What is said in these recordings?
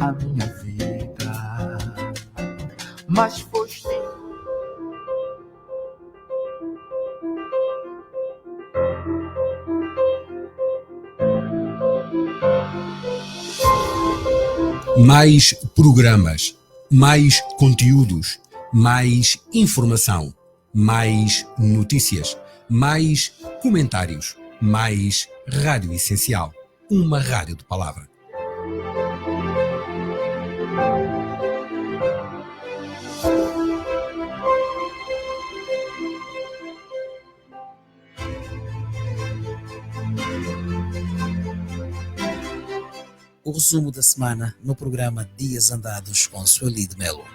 a minha vida, mas foste mais programas, mais conteúdos, mais informação, mais notícias, mais comentários, mais Rádio Essencial, uma rádio de palavra. O resumo da semana no programa Dias Andados com Sueli de Melo.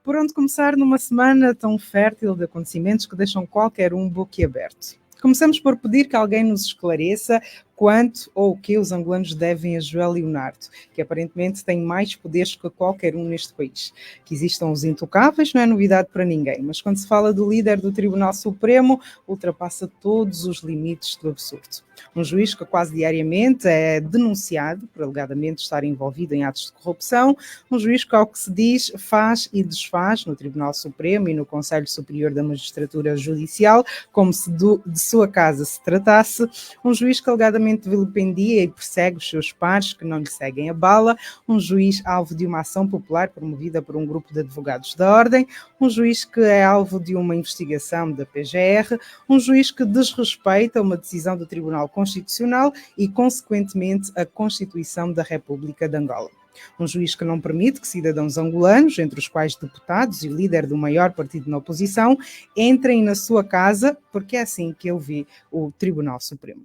Por onde começar numa semana tão fértil de acontecimentos que deixam qualquer um boquiaberto? Começamos por pedir que alguém nos esclareça quanto ou o que os angolanos devem a João Leonardo, que aparentemente tem mais poderes que qualquer um neste país. Que existam os intocáveis não é novidade para ninguém, mas quando se fala do líder do Tribunal Supremo, ultrapassa todos os limites do absurdo. Um juiz que quase diariamente é denunciado por alegadamente estar envolvido em atos de corrupção, um juiz que, ao que se diz, faz e desfaz no Tribunal Supremo e no Conselho Superior da Magistratura Judicial, como se de sua casa se tratasse, um juiz que alegadamente vilipendia e persegue os seus pares que não lhe seguem a bala, um juiz alvo de uma ação popular promovida por um grupo de advogados da Ordem, um juiz que é alvo de uma investigação da PGR, um juiz que desrespeita uma decisão do Tribunal Constitucional e, consequentemente, a Constituição da República de Angola. Um juiz que não permite que cidadãos angolanos, entre os quais deputados e o líder do maior partido na oposição, entrem na sua casa, porque é assim que eu vi o Tribunal Supremo.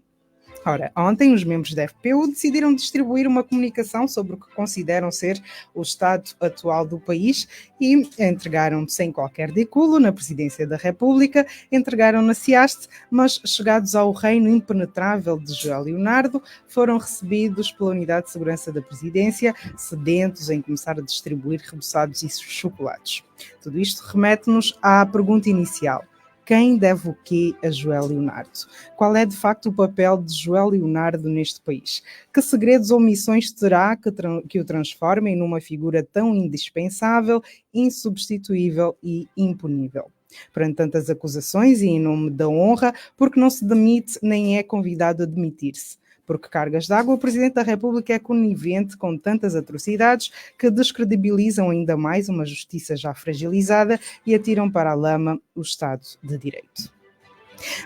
Ora, ontem os membros da FPU decidiram distribuir uma comunicação sobre o que consideram ser o estado atual do país e entregaram sem qualquer deculo na Presidência da República, entregaram na CIAST, mas chegados ao reino impenetrável de João Leonardo, foram recebidos pela Unidade de Segurança da Presidência, sedentos em começar a distribuir reboçados e chocolates. Tudo isto remete-nos à pergunta inicial. Quem deve o quê a João Leonardo? Qual é, de facto, o papel de João Leonardo neste país? Que segredos ou missões terá que o transformem numa figura tão indispensável, insubstituível e impunível? Perante tantas acusações e em nome da honra, porque não se demite nem é convidado a demitir-se? Porque cargas d'água, o Presidente da República é conivente com tantas atrocidades que descredibilizam ainda mais uma justiça já fragilizada e atiram para a lama o Estado de Direito.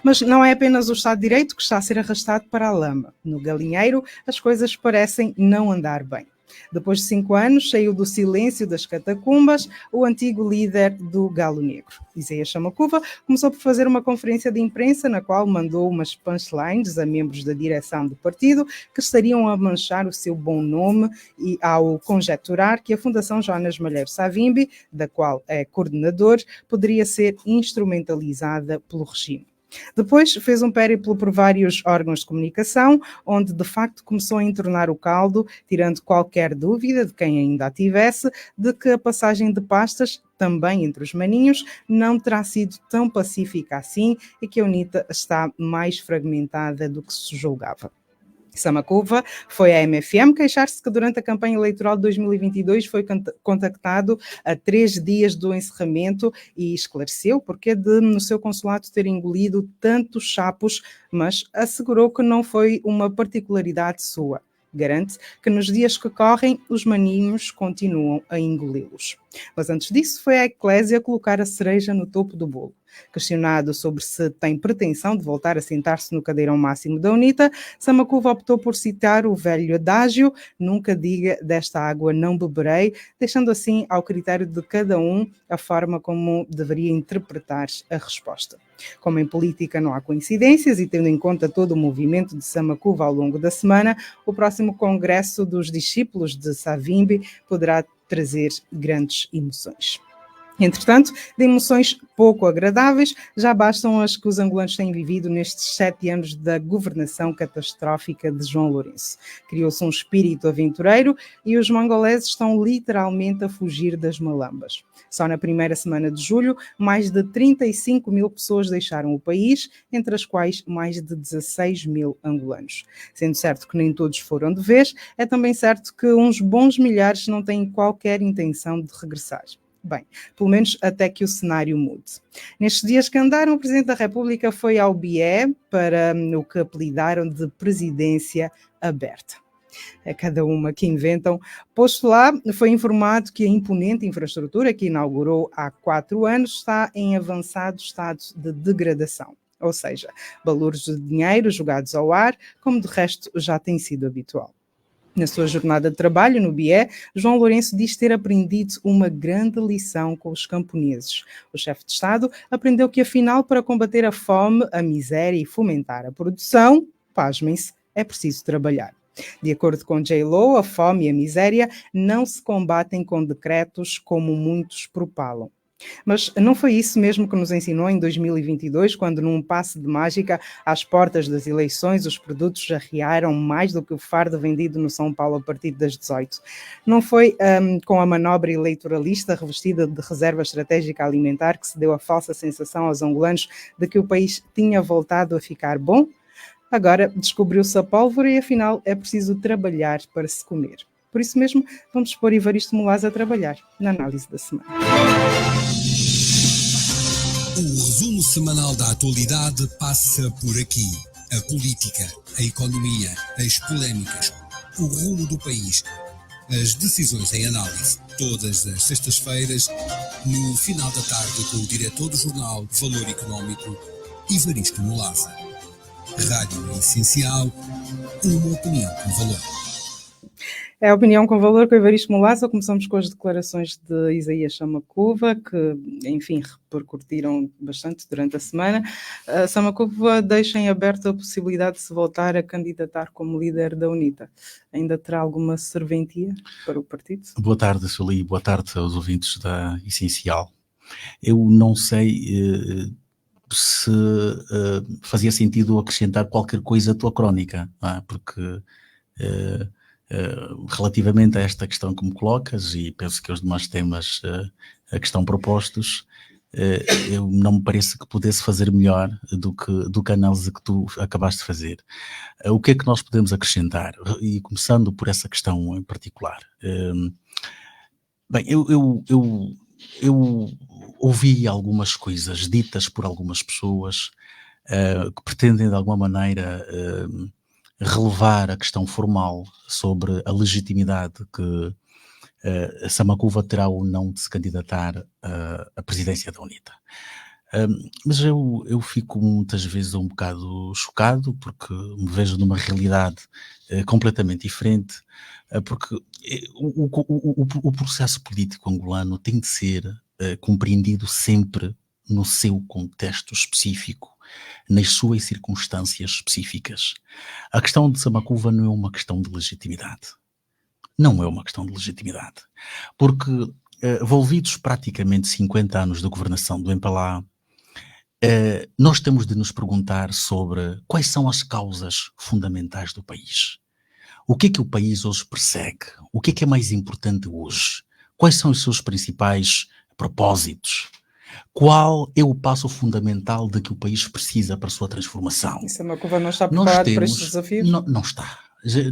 Mas não é apenas o Estado de Direito que está a ser arrastado para a lama. No galinheiro, as coisas parecem não andar bem. Depois de 5 anos, saiu do silêncio das catacumbas o antigo líder do Galo Negro. Isaías Chamacuva começou por fazer uma conferência de imprensa na qual mandou umas punchlines a membros da direção do partido que estariam a manchar o seu bom nome e ao conjecturar que a Fundação Jonas Malheiro Savimbi, da qual é coordenador, poderia ser instrumentalizada pelo regime. Depois fez um périplo por vários órgãos de comunicação, onde de facto começou a entornar o caldo, tirando qualquer dúvida de quem ainda a tivesse, de que a passagem de pastas, também entre os maninhos, não terá sido tão pacífica assim e que a UNITA está mais fragmentada do que se julgava. Chamacuva foi à MFM queixar-se que durante a campanha eleitoral de 2022 foi contactado a 3 dias do encerramento e esclareceu porque de, no seu consulado, ter engolido tantos chapos, mas assegurou que não foi uma particularidade sua. Garante que nos dias que correm os maninhos continuam a engoli-los. Mas antes disso foi a Eclésia colocar a cereja no topo do bolo. Questionado sobre se tem pretensão de voltar a sentar-se no cadeirão máximo da UNITA, Chamacuva optou por citar o velho adágio "nunca diga desta água não beberei", deixando assim ao critério de cada um a forma como deveria interpretar a resposta. Como em política não há coincidências e tendo em conta todo o movimento de Chamacuva ao longo da semana, o próximo congresso dos discípulos de Savimbi poderá trazer grandes emoções. Entretanto, de emoções pouco agradáveis, já bastam as que os angolanos têm vivido nestes 7 anos da governação catastrófica de João Lourenço. Criou-se um espírito aventureiro e os mongoleses estão literalmente a fugir das malambas. Só na primeira semana de julho, mais de 35 mil pessoas deixaram o país, entre as quais mais de 16 mil angolanos. Sendo certo que nem todos foram de vez, é também certo que uns bons milhares não têm qualquer intenção de regressar. Bem, pelo menos até que o cenário mude. Nestes dias que andaram, o Presidente da República foi ao BIE para o que apelidaram de presidência aberta. É cada uma que inventam. Posto lá, foi informado que a imponente infraestrutura que inaugurou há 4 anos está em avançado estado de degradação. Ou seja, balúrdios de dinheiro jogados ao ar, como de resto já tem sido habitual. Na sua jornada de trabalho no BIE, João Lourenço diz ter aprendido uma grande lição com os camponeses. O chefe de Estado aprendeu que, afinal, para combater a fome, a miséria e fomentar a produção, pasmem-se, é preciso trabalhar. De acordo com J-Lo, a fome e a miséria não se combatem com decretos como muitos propalam. Mas não foi isso mesmo que nos ensinou em 2022, quando num passe de mágica, às portas das eleições, os produtos arriaram mais do que o fardo vendido no São Paulo a partir das 18. Não foi com a manobra eleitoralista revestida de reserva estratégica alimentar que se deu a falsa sensação aos angolanos de que o país tinha voltado a ficar bom? Agora descobriu-se a pólvora e afinal é preciso trabalhar para se comer. Por isso mesmo, vamos pôr Evaristo Molaz a trabalhar na análise da semana. O resumo semanal da atualidade passa por aqui. A política, a economia, as polémicas, o rumo do país, as decisões em análise. Todas as sextas-feiras, no final da tarde, com o diretor do jornal Valor Económico, Evaristo Molaza. Rádio Essencial, uma opinião com valor. É a opinião com valor com o Evaristo Molaza. Começamos com as declarações de Isaías Samakuva, que, enfim, repercutiram bastante durante a semana. Samakuva deixa em aberto a possibilidade de se voltar a candidatar como líder da UNITA. Ainda terá alguma serventia para o partido? Boa tarde, Sueli. Boa tarde aos ouvintes da Essencial. Eu não sei se fazia sentido acrescentar qualquer coisa à tua crónica, não é? Porque relativamente a esta questão que me colocas, e penso que os demais temas que estão propostos, eu não me parece que pudesse fazer melhor do que a análise que tu acabaste de fazer. O que é que nós podemos acrescentar? E começando por essa questão em particular. Bem, eu ouvi algumas coisas ditas por algumas pessoas que pretendem de alguma maneira relevar a questão formal sobre a legitimidade que Samakuva terá ou não de se candidatar à presidência da UNITA. Mas eu fico muitas vezes um bocado chocado, porque me vejo numa realidade completamente diferente, porque o processo político angolano tem de ser compreendido sempre no seu contexto específico, nas suas circunstâncias específicas. A questão de Samakuva não é uma questão de legitimidade. Não é uma questão de legitimidade. Porque, envolvidos praticamente 50 anos da governação do MPLA, nós temos de nos perguntar sobre quais são as causas fundamentais do país. O que é que o país hoje persegue? O que é mais importante hoje? Quais são os seus principais propósitos? Qual é o passo fundamental de que o país precisa para a sua transformação? E Samakuva não está preparado para estes desafios? Não está.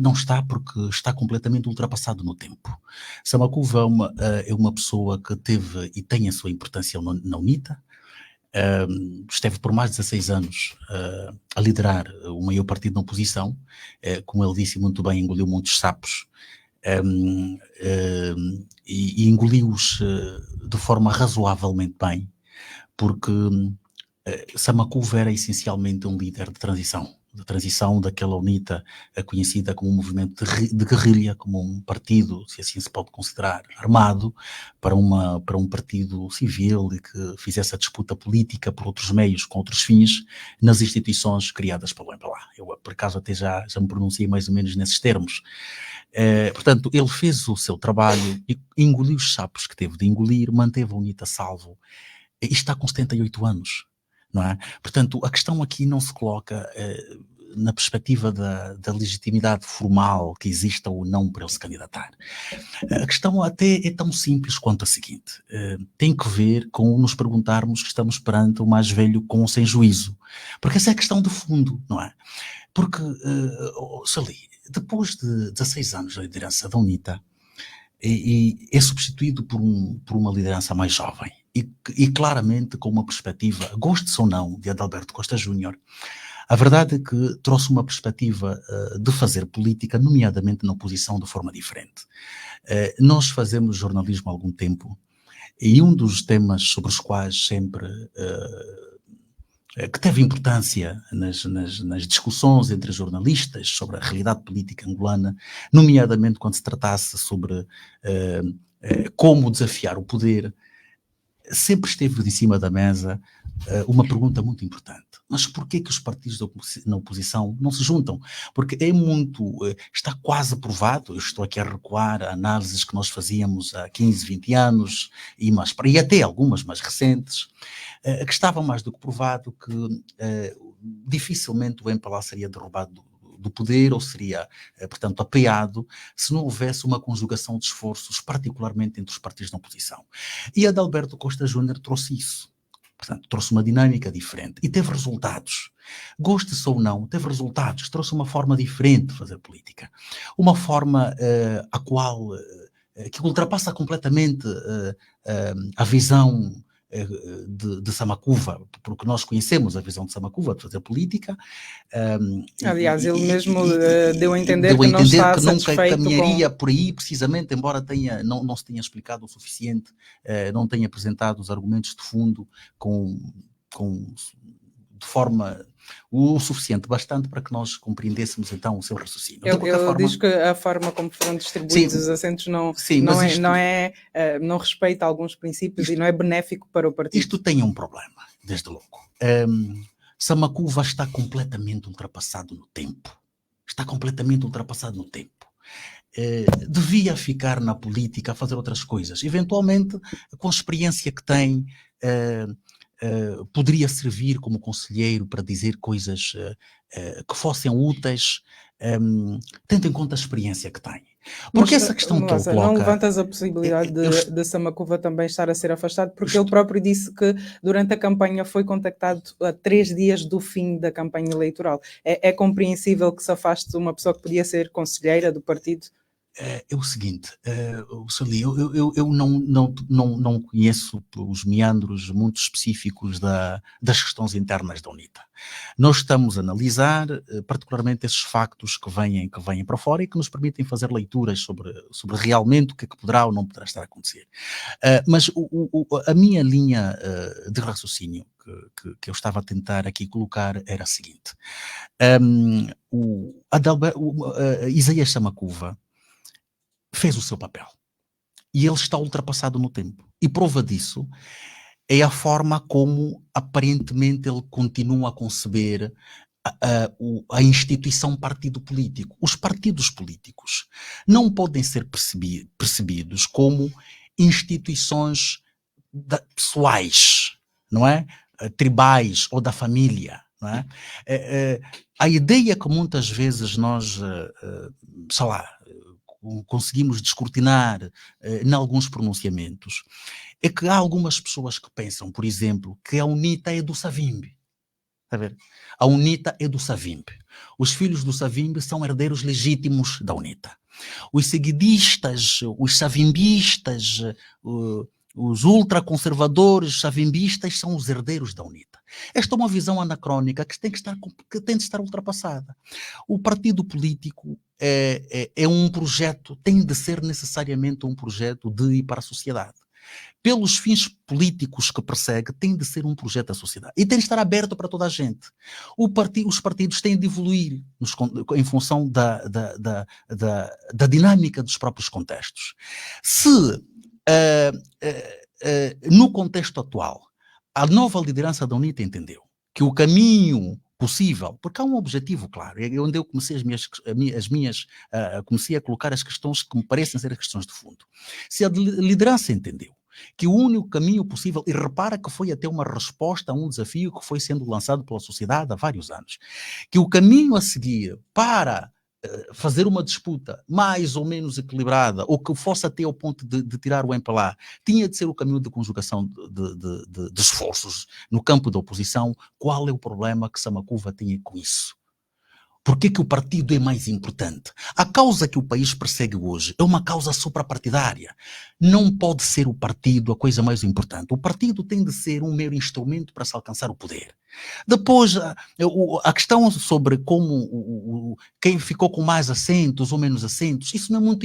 Não está porque está completamente ultrapassado no tempo. Samakuva é uma pessoa que teve e tem a sua importância na UNITA. Esteve por mais de 16 anos a liderar o maior partido da oposição. Como ele disse muito bem, engoliu muitos sapos. E engoliu-os de forma razoavelmente bem, porque Samakuva era essencialmente um líder de transição daquela UNITA conhecida como um movimento de guerrilha, como um partido, se assim se pode considerar, armado, para um partido civil e que fizesse a disputa política por outros meios, com outros fins, nas instituições criadas pelo MPLA. Eu, por acaso, até já me pronunciei mais ou menos nesses termos. Portanto, ele fez o seu trabalho e engoliu os sapos que teve de engolir, manteve a UNITA salvo e está com 78 anos, não é? Portanto, a questão aqui não se coloca na perspectiva da legitimidade formal que exista ou não para ele se candidatar. A questão até é tão simples quanto a seguinte: tem que ver com nos perguntarmos que estamos perante o mais velho com ou sem juízo, porque essa é a questão de fundo, não é? Porque, Sali, depois de 16 anos da liderança da UNITA, e é substituído por uma liderança mais jovem e claramente com uma perspectiva, goste-se ou não, de Adalberto Costa Júnior. A verdade é que trouxe uma perspectiva de fazer política, nomeadamente na oposição, de forma diferente. Nós fazemos jornalismo há algum tempo e um dos temas sobre os quais sempre que teve importância nas discussões entre jornalistas sobre a realidade política angolana, nomeadamente quando se tratasse sobre como desafiar o poder, sempre esteve em cima da mesa uma pergunta muito importante. Mas porquê que os partidos na oposição não se juntam? Porque está quase provado, eu estou aqui a recuar a análises que nós fazíamos há 15, 20 anos, e até algumas mais recentes, que estava mais do que provado que dificilmente o MPLA seria derrubado do poder ou seria, portanto, apeado se não houvesse uma conjugação de esforços, particularmente entre os partidos da oposição. E Adalberto Costa Júnior trouxe isso. Portanto, trouxe uma dinâmica diferente e teve resultados. Goste-se ou não, teve resultados. Trouxe uma forma diferente de fazer política. Uma forma a qual que ultrapassa completamente a visão de Samakuva, porque nós conhecemos a visão de Samakuva de fazer política. Aliás, ele mesmo deu a entender que não está satisfeito caminharia por aí, precisamente, embora não se tenha explicado o suficiente, não tenha apresentado os argumentos de fundo de forma o suficiente, bastante para que nós compreendêssemos então o seu raciocínio. Ele diz que a forma como foram distribuídos os assentos não respeita alguns princípios e não é benéfico para o partido. Isto tem um problema, desde logo. Samakuva está completamente ultrapassado no tempo. Está completamente ultrapassado no tempo. Devia ficar na política a fazer outras coisas. Eventualmente, com a experiência que tem, poderia servir como conselheiro para dizer coisas que fossem úteis, tendo em conta a experiência que tem. Porque essa questão que ele coloca... Não levantas a possibilidade de Samakuva também estar a ser afastado, porque ele próprio disse que durante a campanha foi contactado a 3 dias do fim da campanha eleitoral. É compreensível que se afaste uma pessoa que podia ser conselheira do partido? É o seguinte, Sali, eu não conheço os meandros muito específicos das questões internas da UNITA. Nós estamos a analisar particularmente esses factos que vêm para fora e que nos permitem fazer leituras sobre realmente o que é que poderá ou não poderá estar a acontecer. Mas a minha linha de raciocínio que eu estava a tentar aqui colocar era a seguinte. Isaías Samakuva fez o seu papel. E ele está ultrapassado no tempo. E prova disso é a forma como, aparentemente, ele continua a conceber a instituição partido político. Os partidos políticos não podem ser percebidos como instituições pessoais, não é? Tribais ou da família, não é? A ideia que muitas vezes nós, conseguimos descortinar em alguns pronunciamentos, é que há algumas pessoas que pensam, por exemplo, que a UNITA é do Savimbi. Está a ver? A UNITA é do Savimbi. Os filhos do Savimbi são herdeiros legítimos da UNITA. Os seguidistas, os savimbistas, os ultraconservadores savimbistas são os herdeiros da UNITA. Esta é uma visão anacrónica que tem de estar ultrapassada. O partido político é um projeto, tem de ser necessariamente um projeto de e para a sociedade. Pelos fins políticos que persegue, tem de ser um projeto da sociedade. E tem de estar aberto para toda a gente. Os partidos têm de evoluir em função da dinâmica dos próprios contextos. Se no contexto atual, a nova liderança da UNITA entendeu que o caminho possível, porque há um objetivo claro, é onde eu comecei comecei a colocar as questões que me parecem ser as questões de fundo. Se a liderança entendeu que o único caminho possível, e repara que foi até uma resposta a um desafio que foi sendo lançado pela sociedade há vários anos, que o caminho a seguir para fazer uma disputa mais ou menos equilibrada, ou que fosse até ao ponto de tirar o MPLA, tinha de ser o caminho de conjugação de esforços no campo da oposição. Qual é o problema que Samakuva tinha com isso? Por que o partido é mais importante? A causa que o país persegue hoje é uma causa suprapartidária. Não pode ser o partido a coisa mais importante. O partido tem de ser um mero instrumento para se alcançar o poder. Depois, a questão sobre como quem ficou com mais assentos ou menos assentos, isso não é muito,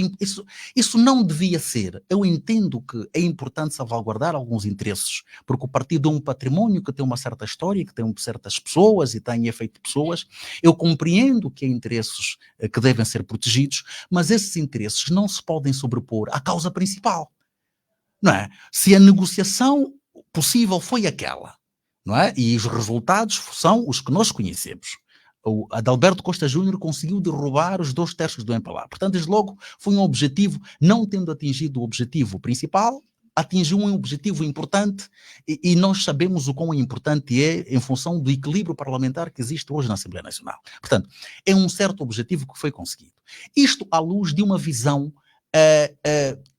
isso não devia ser. Eu entendo que é importante salvaguardar alguns interesses, porque o partido é um património que tem uma certa história, que tem certas pessoas e tem efeito de pessoas. Eu compreendo que há interesses que devem ser protegidos, mas esses interesses não se podem sobrepor à causa principal. Não é? Se a negociação possível foi aquela, não é? E os resultados são os que nós conhecemos. O Adalberto Costa Júnior conseguiu derrubar os 2/3 do MPLA. Portanto, desde logo, foi um objetivo, não tendo atingido o objetivo principal, atingiu um objetivo importante e nós sabemos o quão importante é em função do equilíbrio parlamentar que existe hoje na Assembleia Nacional. Portanto, é um certo objetivo que foi conseguido. Isto à luz de uma visão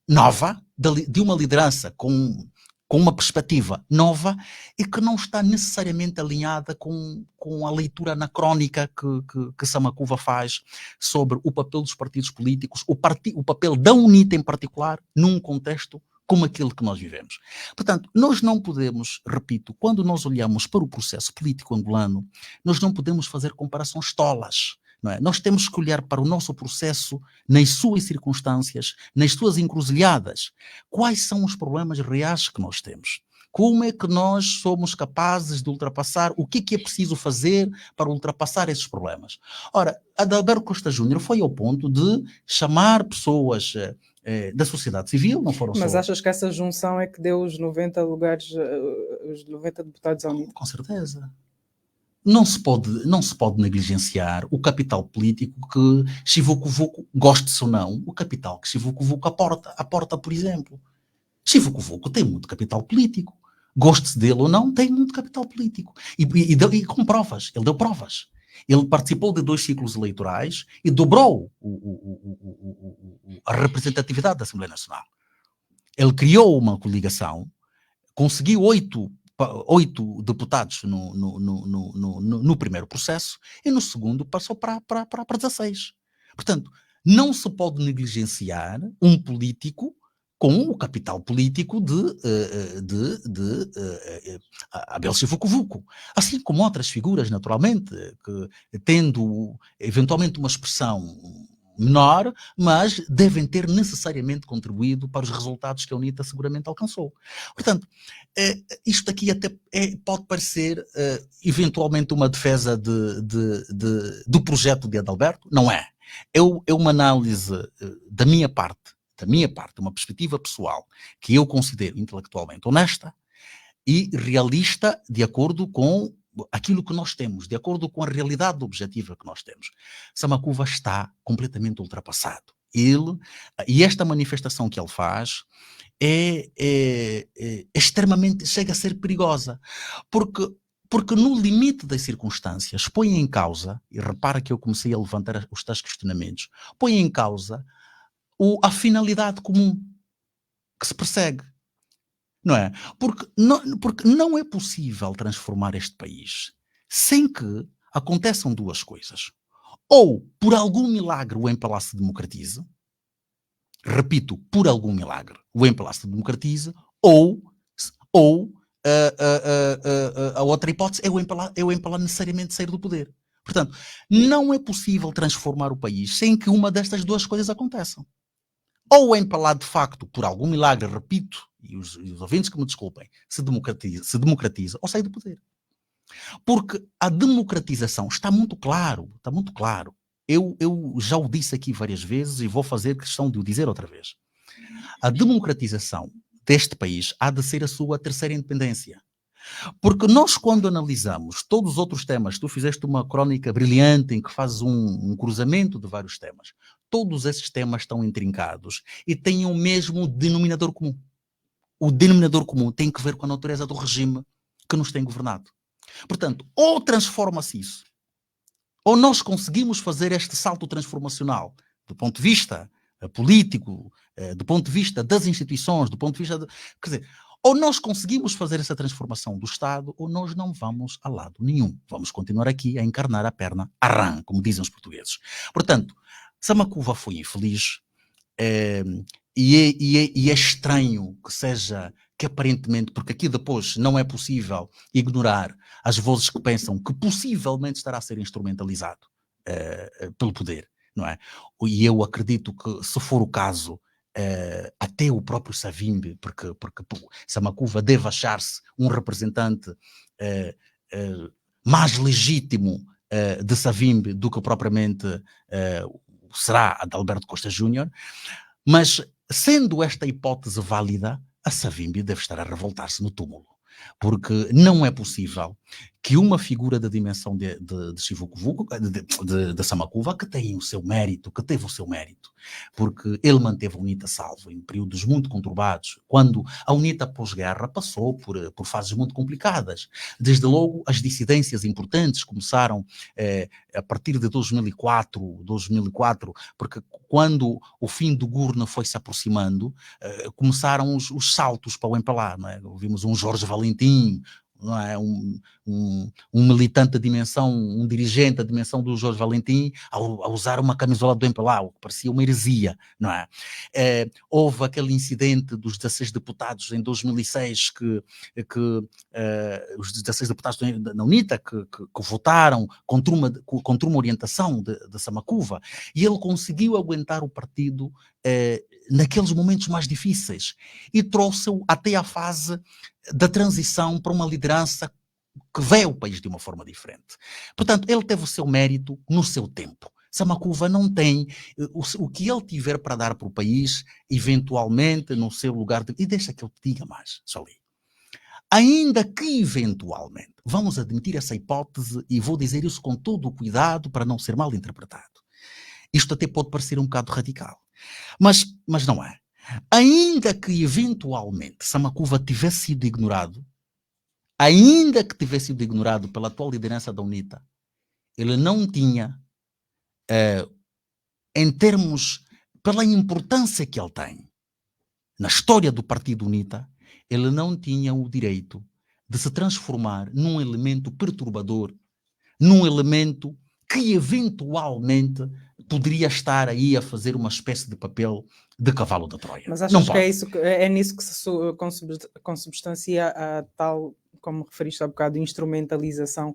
nova, de uma liderança com uma perspectiva nova e que não está necessariamente alinhada com a leitura anacrónica que Samakuva faz sobre o papel dos partidos políticos, o papel da UNITA em particular, num contexto como aquele que nós vivemos. Portanto, nós não podemos, repito, quando nós olhamos para o processo político angolano, nós não podemos fazer comparações tolas. Não é? Nós temos que olhar para o nosso processo nas suas circunstâncias, nas suas encruzilhadas. Quais são os problemas reais que nós temos? Como é que nós somos capazes de ultrapassar? O que é preciso fazer para ultrapassar esses problemas? Ora, Adalberto Costa Júnior foi ao ponto de chamar pessoas da sociedade civil, não foram Mas só... achas que essa junção é que deu os 90 lugares, os 90 deputados à UNITA? Com certeza. Não se pode negligenciar o capital político que Chivucovuco, goste-se ou não, o capital que Chivucovuco aporta, por exemplo. Chivucovuco tem muito capital político. Goste-se dele ou não, tem muito capital político. E com provas. Ele deu provas. Ele participou de 2 ciclos eleitorais e dobrou a representatividade da Assembleia Nacional. Ele criou uma coligação, conseguiu 8 deputados no primeiro processo e no segundo passou para 16. Portanto, não se pode negligenciar um político com o capital político de Abel Chivucovuco. Assim como outras figuras, naturalmente, que tendo eventualmente uma expressão menor, mas devem ter necessariamente contribuído para os resultados que a UNITA seguramente alcançou. Portanto, isto aqui até pode parecer eventualmente uma defesa do projeto de Adalberto, não é? É uma análise da minha parte, uma perspectiva pessoal, que eu considero intelectualmente honesta e realista de acordo com aquilo que nós temos, de acordo com a realidade objetiva que nós temos. Samakuva está completamente ultrapassado. E esta manifestação que ele faz é extremamente, chega a ser perigosa, porque no limite das circunstâncias põe em causa, e repara que eu comecei a levantar os tais questionamentos, põe em causa a finalidade comum que se persegue. Não é? Porque não é possível transformar este país sem que aconteçam 2 coisas. Ou, por algum milagre, o MPLA se democratize. Repito, por algum milagre, o MPLA se democratize. Ou a outra hipótese é o MPLA necessariamente sair do poder. Portanto, não é possível transformar o país sem que uma destas 2 coisas aconteçam. Ou o MPLA, de facto, por algum milagre, repito, e os ouvintes que me desculpem, se democratiza ou sai do poder. Porque a democratização está muito claro. Eu já o disse aqui várias vezes e vou fazer questão de o dizer outra vez. A democratização deste país há de ser a sua terceira independência. Porque nós, quando analisamos todos os outros temas, tu fizeste uma crónica brilhante em que fazes um cruzamento de vários temas, todos esses temas estão intrincados e têm o mesmo denominador comum. O denominador comum tem que ver com a natureza do regime que nos tem governado. Portanto, ou transforma-se isso, ou nós conseguimos fazer este salto transformacional do ponto de vista político, do ponto de vista das instituições, do ponto de vista... Quer dizer, ou nós conseguimos fazer essa transformação do Estado, ou nós não vamos a lado nenhum. Vamos continuar aqui a encarnar a perna à rã, como dizem os portugueses. Portanto, Samakuva foi infeliz, e é estranho que seja, que aparentemente, porque aqui depois não é possível ignorar as vozes que pensam que possivelmente estará a ser instrumentalizado pelo poder, não é? E eu acredito que, se for o caso, até o próprio Savimbi, porque Samakuva deve achar-se um representante mais legítimo de Savimbi do que propriamente será a de Alberto Costa Júnior, mas sendo esta hipótese válida, a Savimbi deve estar a revoltar-se no túmulo, porque não é possível que uma figura da dimensão de Chivukuvuku, de Samakuva, que tem o seu mérito, que teve o seu mérito, porque ele manteve a UNITA salvo em períodos muito conturbados, quando a UNITA pós-guerra passou por fases muito complicadas. Desde logo, as dissidências importantes começaram a partir de 2004, porque quando o fim do Gurna foi se aproximando, começaram os saltos para o MPLA, não é? Vimos um Jorge Valentim, não é? Um militante da dimensão, um dirigente da dimensão do Jorge Valentim, a usar uma camisola do MPLA, o que parecia uma heresia, não é? Houve aquele incidente dos 16 deputados em 2006, que os 16 deputados da UNITA que votaram contra uma orientação de Samakuva, e ele conseguiu aguentar o partido naqueles momentos mais difíceis e trouxe-o até à fase da transição para uma liderança que vê o país de uma forma diferente. Portanto, ele teve o seu mérito no seu tempo. Samakuva não tem o que ele tiver para dar para o país, eventualmente, no seu lugar de... E deixa que eu te diga mais, Soli. Ainda que eventualmente, vamos admitir essa hipótese, e vou dizer isso com todo o cuidado para não ser mal interpretado. Isto até pode parecer um bocado radical, mas não é. Ainda que eventualmente Samakuva tivesse sido ignorado, pela atual liderança da UNITA, ele não tinha, em termos, pela importância que ele tem na história do Partido UNITA, ele não tinha o direito de se transformar num elemento perturbador, num elemento que eventualmente poderia estar aí a fazer uma espécie de papel de cavalo da Troia. Mas achas que é nisso que se consubstancia a tal, como referiste há bocado, instrumentalização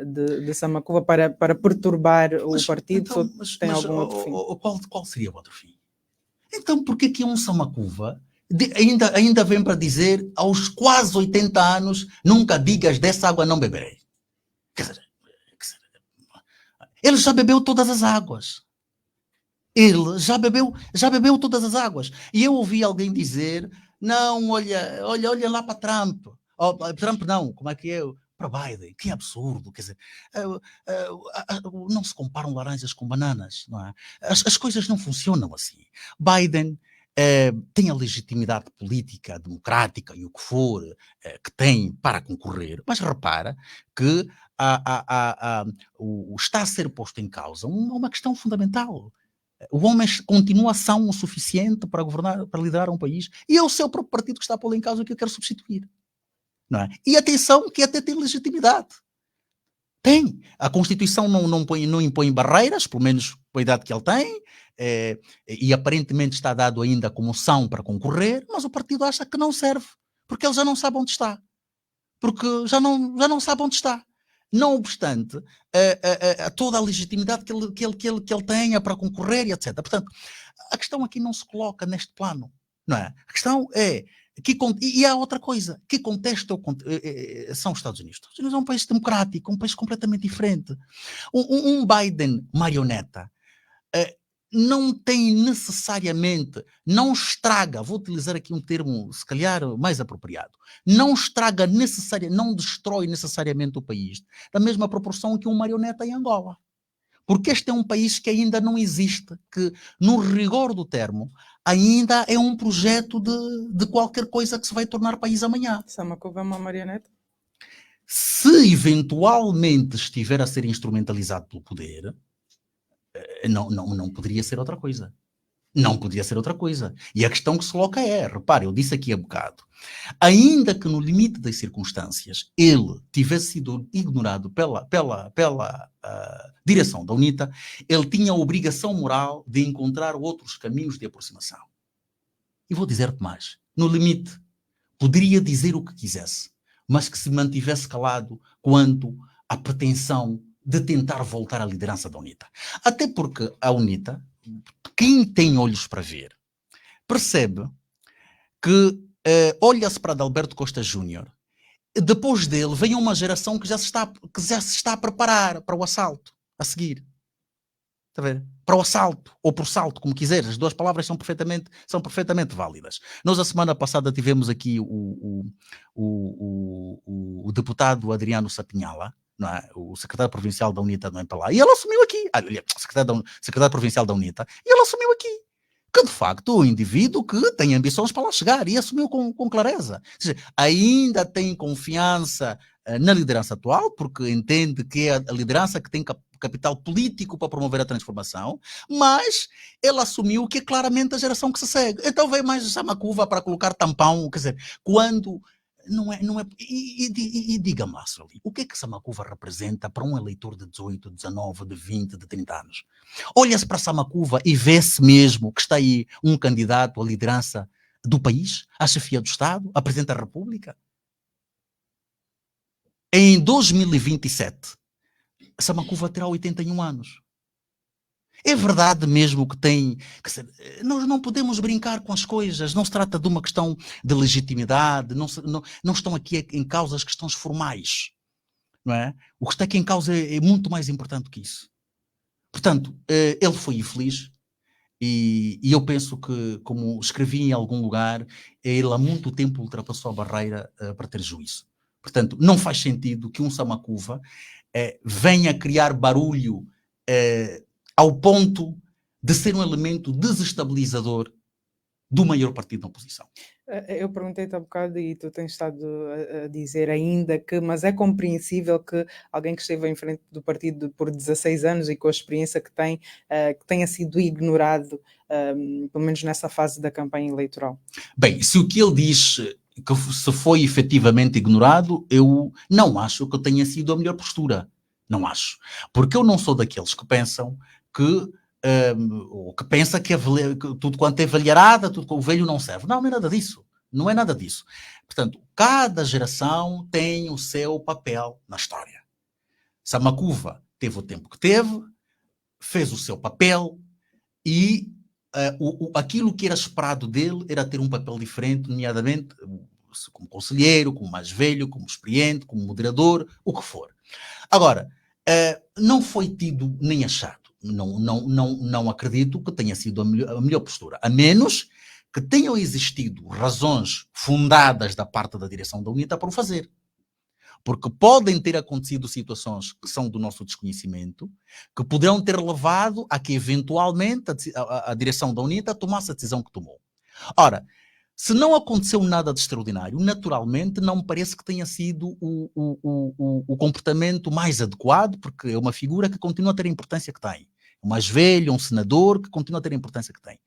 de Samakuva para perturbar o partido? Então, tem algum outro fim? Qual seria o outro fim? Então, por que um Samakuva ainda vem para dizer, aos quase 80 anos, nunca digas dessa água não beberei? Quer dizer, ele já bebeu todas as águas. Ele já bebeu todas as águas. E eu ouvi alguém dizer, não, olha lá para Trump. Trump não, como é que é? Para Biden. Que absurdo. Quer dizer, não se comparam laranjas com bananas, não é? As coisas não funcionam assim. Biden tem a legitimidade política, democrática e o que for que tem para concorrer, mas repara que está a ser posto em causa uma questão fundamental. O homem continua são o suficiente para governar, para liderar um país, e é o seu próprio partido que está a pô-lo em causa que eu quero substituir. Não é? E atenção, que até tem legitimidade. Tem. A Constituição não impõe barreiras, pelo menos com a idade que ele tem, e aparentemente está dado ainda como são para concorrer, mas o partido acha que não serve, porque ele já não sabe onde está. Porque já não sabe onde está. Não obstante toda a legitimidade que ele tenha para concorrer e etc. Portanto, a questão aqui não se coloca neste plano, não é? A questão é, e há outra coisa, que contexto são os Estados Unidos? Os Estados Unidos é um país democrático, um país completamente diferente. Um Biden marioneta não tem necessariamente, não estraga, vou utilizar aqui um termo se calhar mais apropriado, não estraga necessariamente, não destrói necessariamente o país da mesma proporção que um marioneta em Angola. Porque este é um país que ainda não existe, que no rigor do termo ainda é um projeto de qualquer coisa que se vai tornar país amanhã. Samakuva é uma marioneta? Se eventualmente estiver a ser instrumentalizado pelo poder, não poderia ser outra coisa. Não podia ser outra coisa. E a questão que se coloca é, repare, eu disse aqui há bocado, ainda que no limite das circunstâncias ele tivesse sido ignorado pela direção da UNITA, ele tinha a obrigação moral de encontrar outros caminhos de aproximação. E vou dizer-te mais, no limite, poderia dizer o que quisesse, mas que se mantivesse calado quanto à pretensão de tentar voltar à liderança da UNITA. Até porque a UNITA, quem tem olhos para ver, percebe que olha-se para Adalberto Costa Júnior, depois dele vem uma geração que já se está a preparar para o assalto, a seguir. Está a ver? Para o assalto, ou por salto, como quiseres, as duas palavras são perfeitamente válidas. Nós, a semana passada, tivemos aqui o deputado Adriano Sapinhala, não é? O secretário provincial da UNITA não é para lá, e ele assumiu aqui, secretário provincial da UNITA, e ele assumiu aqui, que de facto é um indivíduo que tem ambições para lá chegar, e assumiu com clareza. Ou seja, ainda tem confiança na liderança atual, porque entende que é a liderança que tem capital político para promover a transformação, mas ele assumiu que é claramente a geração que se segue. Então veio mais Samakuva para colocar tampão, quer dizer, quando não é. E diga-me lá, Sueli, o que é que Samakuva representa para um eleitor de 18, 19, de 20, de 30 anos? Olha-se para Samakuva e vê-se mesmo que está aí um candidato à liderança do país, à chefia do Estado, à Presidente da República? Em 2027, Samakuva terá 81 anos. É verdade mesmo que tem... Nós não podemos brincar com as coisas, não se trata de uma questão de legitimidade, não estão aqui em causa as questões formais, não é? O que está aqui em causa é muito mais importante que isso. Portanto, ele foi infeliz e eu penso que, como escrevi em algum lugar, ele há muito tempo ultrapassou a barreira para ter juízo. Portanto, não faz sentido que um Samakuva venha criar barulho ao ponto de ser um elemento desestabilizador do maior partido da oposição. Eu perguntei-te há bocado e tu tens estado a dizer ainda que, mas é compreensível que alguém que esteve em frente do partido por 16 anos e com a experiência que tenha sido ignorado, pelo menos nessa fase da campanha eleitoral. Bem, se o que ele diz que se foi efetivamente ignorado, eu não acho que tenha sido a melhor postura. Não acho. Porque eu não sou daqueles que pensam que pensa que tudo quanto é velharada, tudo com o velho não serve. Não é nada disso. Não é nada disso. Portanto, cada geração tem o seu papel na história. Samakuva teve o tempo que teve, fez o seu papel e aquilo que era esperado dele era ter um papel diferente, nomeadamente como conselheiro, como mais velho, como experiente, como moderador, o que for. Agora, não foi tido nem achado. Não acredito que tenha sido a melhor postura, a menos que tenham existido razões fundadas da parte da direção da UNITA para o fazer. Porque podem ter acontecido situações que são do nosso desconhecimento, que poderão ter levado a que eventualmente a direção da UNITA tomasse a decisão que tomou. Ora, se não aconteceu nada de extraordinário, naturalmente não me parece que tenha sido o comportamento mais adequado, porque é uma figura que continua a ter a importância que tem. O mais velho, um senador que continua a ter a importância que tem.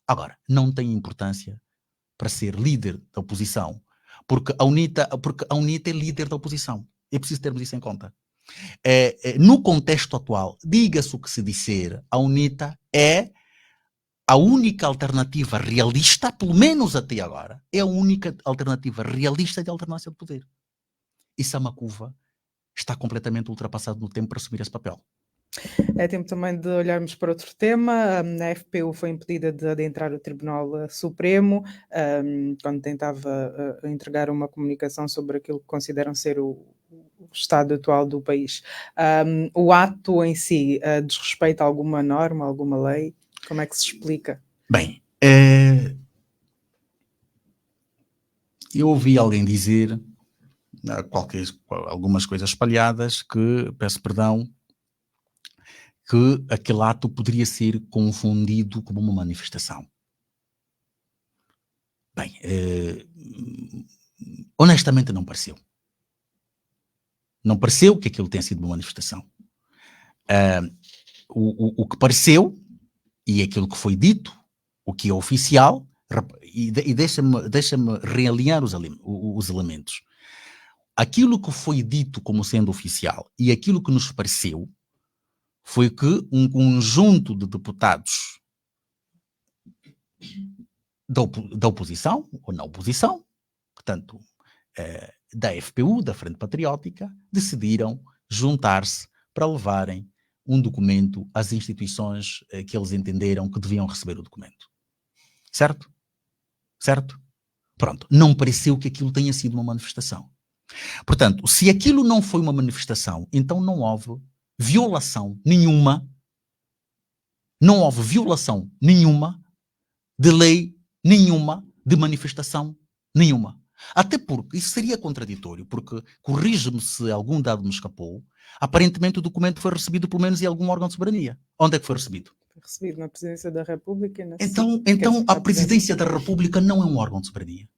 Agora, não tem importância para ser líder da oposição, porque a UNITA é líder da oposição. É preciso termos isso em conta. No contexto atual, diga-se o que se disser, a UNITA é a única alternativa realista, pelo menos até agora, é a única alternativa realista de alternância de poder. E Samakuva está completamente ultrapassado no tempo para assumir esse papel. É tempo também de olharmos para outro tema. A FPU foi impedida de adentrar o Tribunal Supremo quando tentava entregar uma comunicação sobre aquilo que consideram ser o estado atual do país. O ato em si desrespeita alguma norma, alguma lei? Como é que se explica? Bem, eu ouvi alguém dizer, algumas coisas espalhadas, que, peço perdão, que aquele ato poderia ser confundido como uma manifestação. Bem, honestamente não pareceu. Não pareceu que aquilo tenha sido uma manifestação. O que pareceu, e aquilo que foi dito, o que é oficial, e deixa-me realinhar os elementos. Aquilo que foi dito como sendo oficial e aquilo que nos pareceu foi que um conjunto de deputados da oposição, ou na oposição, portanto, da FPU, da Frente Patriótica, decidiram juntar-se para levarem um documento às instituições que eles entenderam que deviam receber o documento. Certo? Certo? Pronto. Não pareceu que aquilo tenha sido uma manifestação. Portanto, se aquilo não foi uma manifestação, então não houve violação nenhuma, de lei nenhuma, de manifestação nenhuma. Até porque isso seria contraditório, porque, corrige-me se algum dado me escapou, aparentemente o documento foi recebido pelo menos em algum órgão de soberania. Onde é que foi recebido? Foi recebido na Presidência da República. Então a Presidência da República não é um órgão de soberania.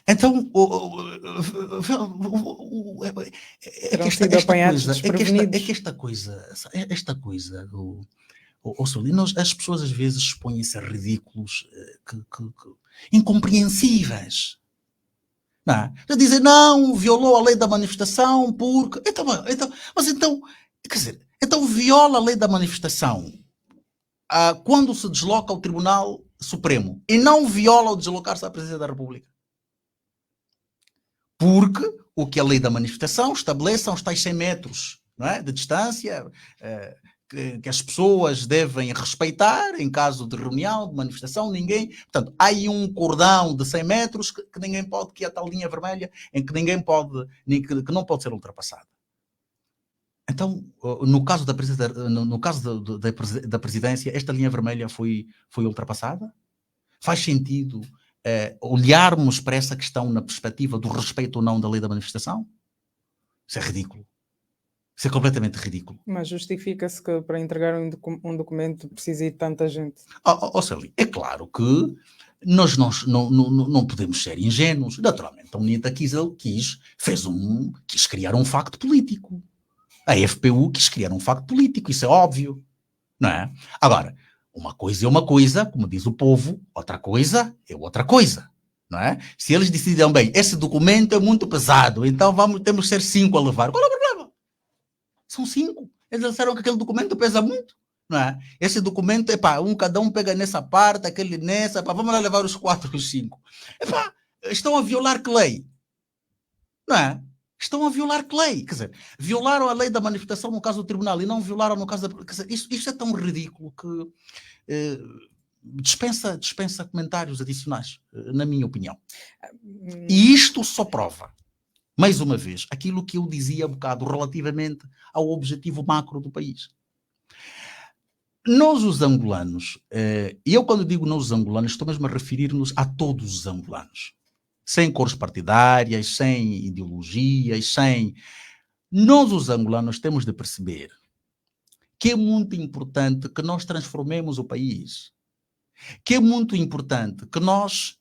Então, esta coisa, as pessoas às vezes expõem-se a ridículos incompreensíveis. Não é? Já dizem, não, violou a lei da manifestação porque... Então viola a lei da manifestação quando se desloca ao Tribunal Supremo e não viola ao deslocar-se à Presidência da República. Porque o que a lei da manifestação estabelece são os tais 100 metros, não é, de distância que as pessoas devem respeitar em caso de reunião, de manifestação, ninguém... Portanto, há aí um cordão de 100 metros que ninguém pode, que é a tal linha vermelha, em que ninguém pode, que não pode ser ultrapassada. Então, no caso da presidência, esta linha vermelha foi ultrapassada? Faz sentido olharmos para essa questão na perspectiva do respeito ou não da lei da manifestação? Isso é ridículo. Isso é completamente ridículo. Mas justifica-se que para entregar um documento precisa ir de tanta gente. Célia, é claro que nós não podemos ser ingênuos. Naturalmente, a UNITA quis criar um facto político. A FPU quis criar um facto político, isso é óbvio. Não é? Agora, uma coisa é uma coisa, como diz o povo, outra coisa é outra coisa. Não é? Se eles decidem, bem, esse documento é muito pesado, então temos que ser 5 a levar. Qual é o problema? São 5. Eles disseram que aquele documento pesa muito. Não é? Esse documento, cada um pega nessa parte, aquele nessa, vamos lá levar os 4, os 5. Estão a violar que lei? Não é? Estão a violar que lei? Quer dizer, violaram a lei da manifestação no caso do tribunal e não violaram no caso da... Quer dizer, isto é tão ridículo que dispensa comentários adicionais, na minha opinião. E isto só prova, mais uma vez, aquilo que eu dizia há bocado relativamente ao objetivo macro do país. Nós, os angolanos, e eu quando digo nós, os angolanos, estou mesmo a referir-nos a todos os angolanos. Sem cores partidárias, sem ideologias, Nós, os angolanos, temos de perceber que é muito importante que nós transformemos o país. Que é muito importante que nós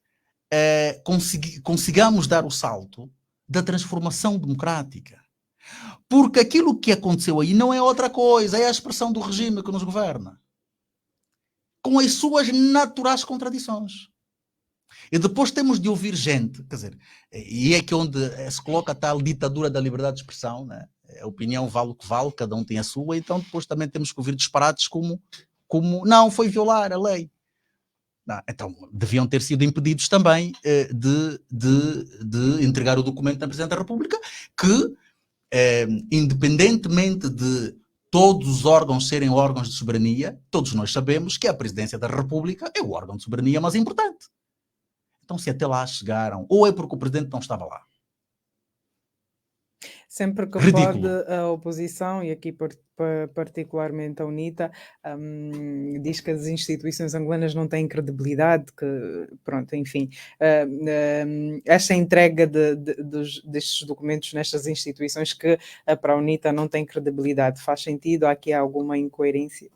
consigamos dar o salto da transformação democrática. Porque aquilo que aconteceu aí não é outra coisa, é a expressão do regime que nos governa. Com as suas naturais contradições. E depois temos de ouvir gente, quer dizer, e é que onde se coloca a tal ditadura da liberdade de expressão, né? A opinião vale o que vale, cada um tem a sua, então depois também temos que ouvir disparates como não, foi violar a lei. Não, então deviam ter sido impedidos também de entregar o documento na Presidente da República, que independentemente de todos os órgãos serem órgãos de soberania, todos nós sabemos que a Presidência da República é o órgão de soberania mais importante. Então, se até lá chegaram, ou é porque o Presidente não estava lá? Sempre que Ridículo. pode, a oposição, e aqui particularmente a UNITA, diz que as instituições angolanas não têm credibilidade, que, pronto, enfim, esta entrega destes documentos nestas instituições que para a UNITA não tem credibilidade. Faz sentido? Há aqui alguma incoerência?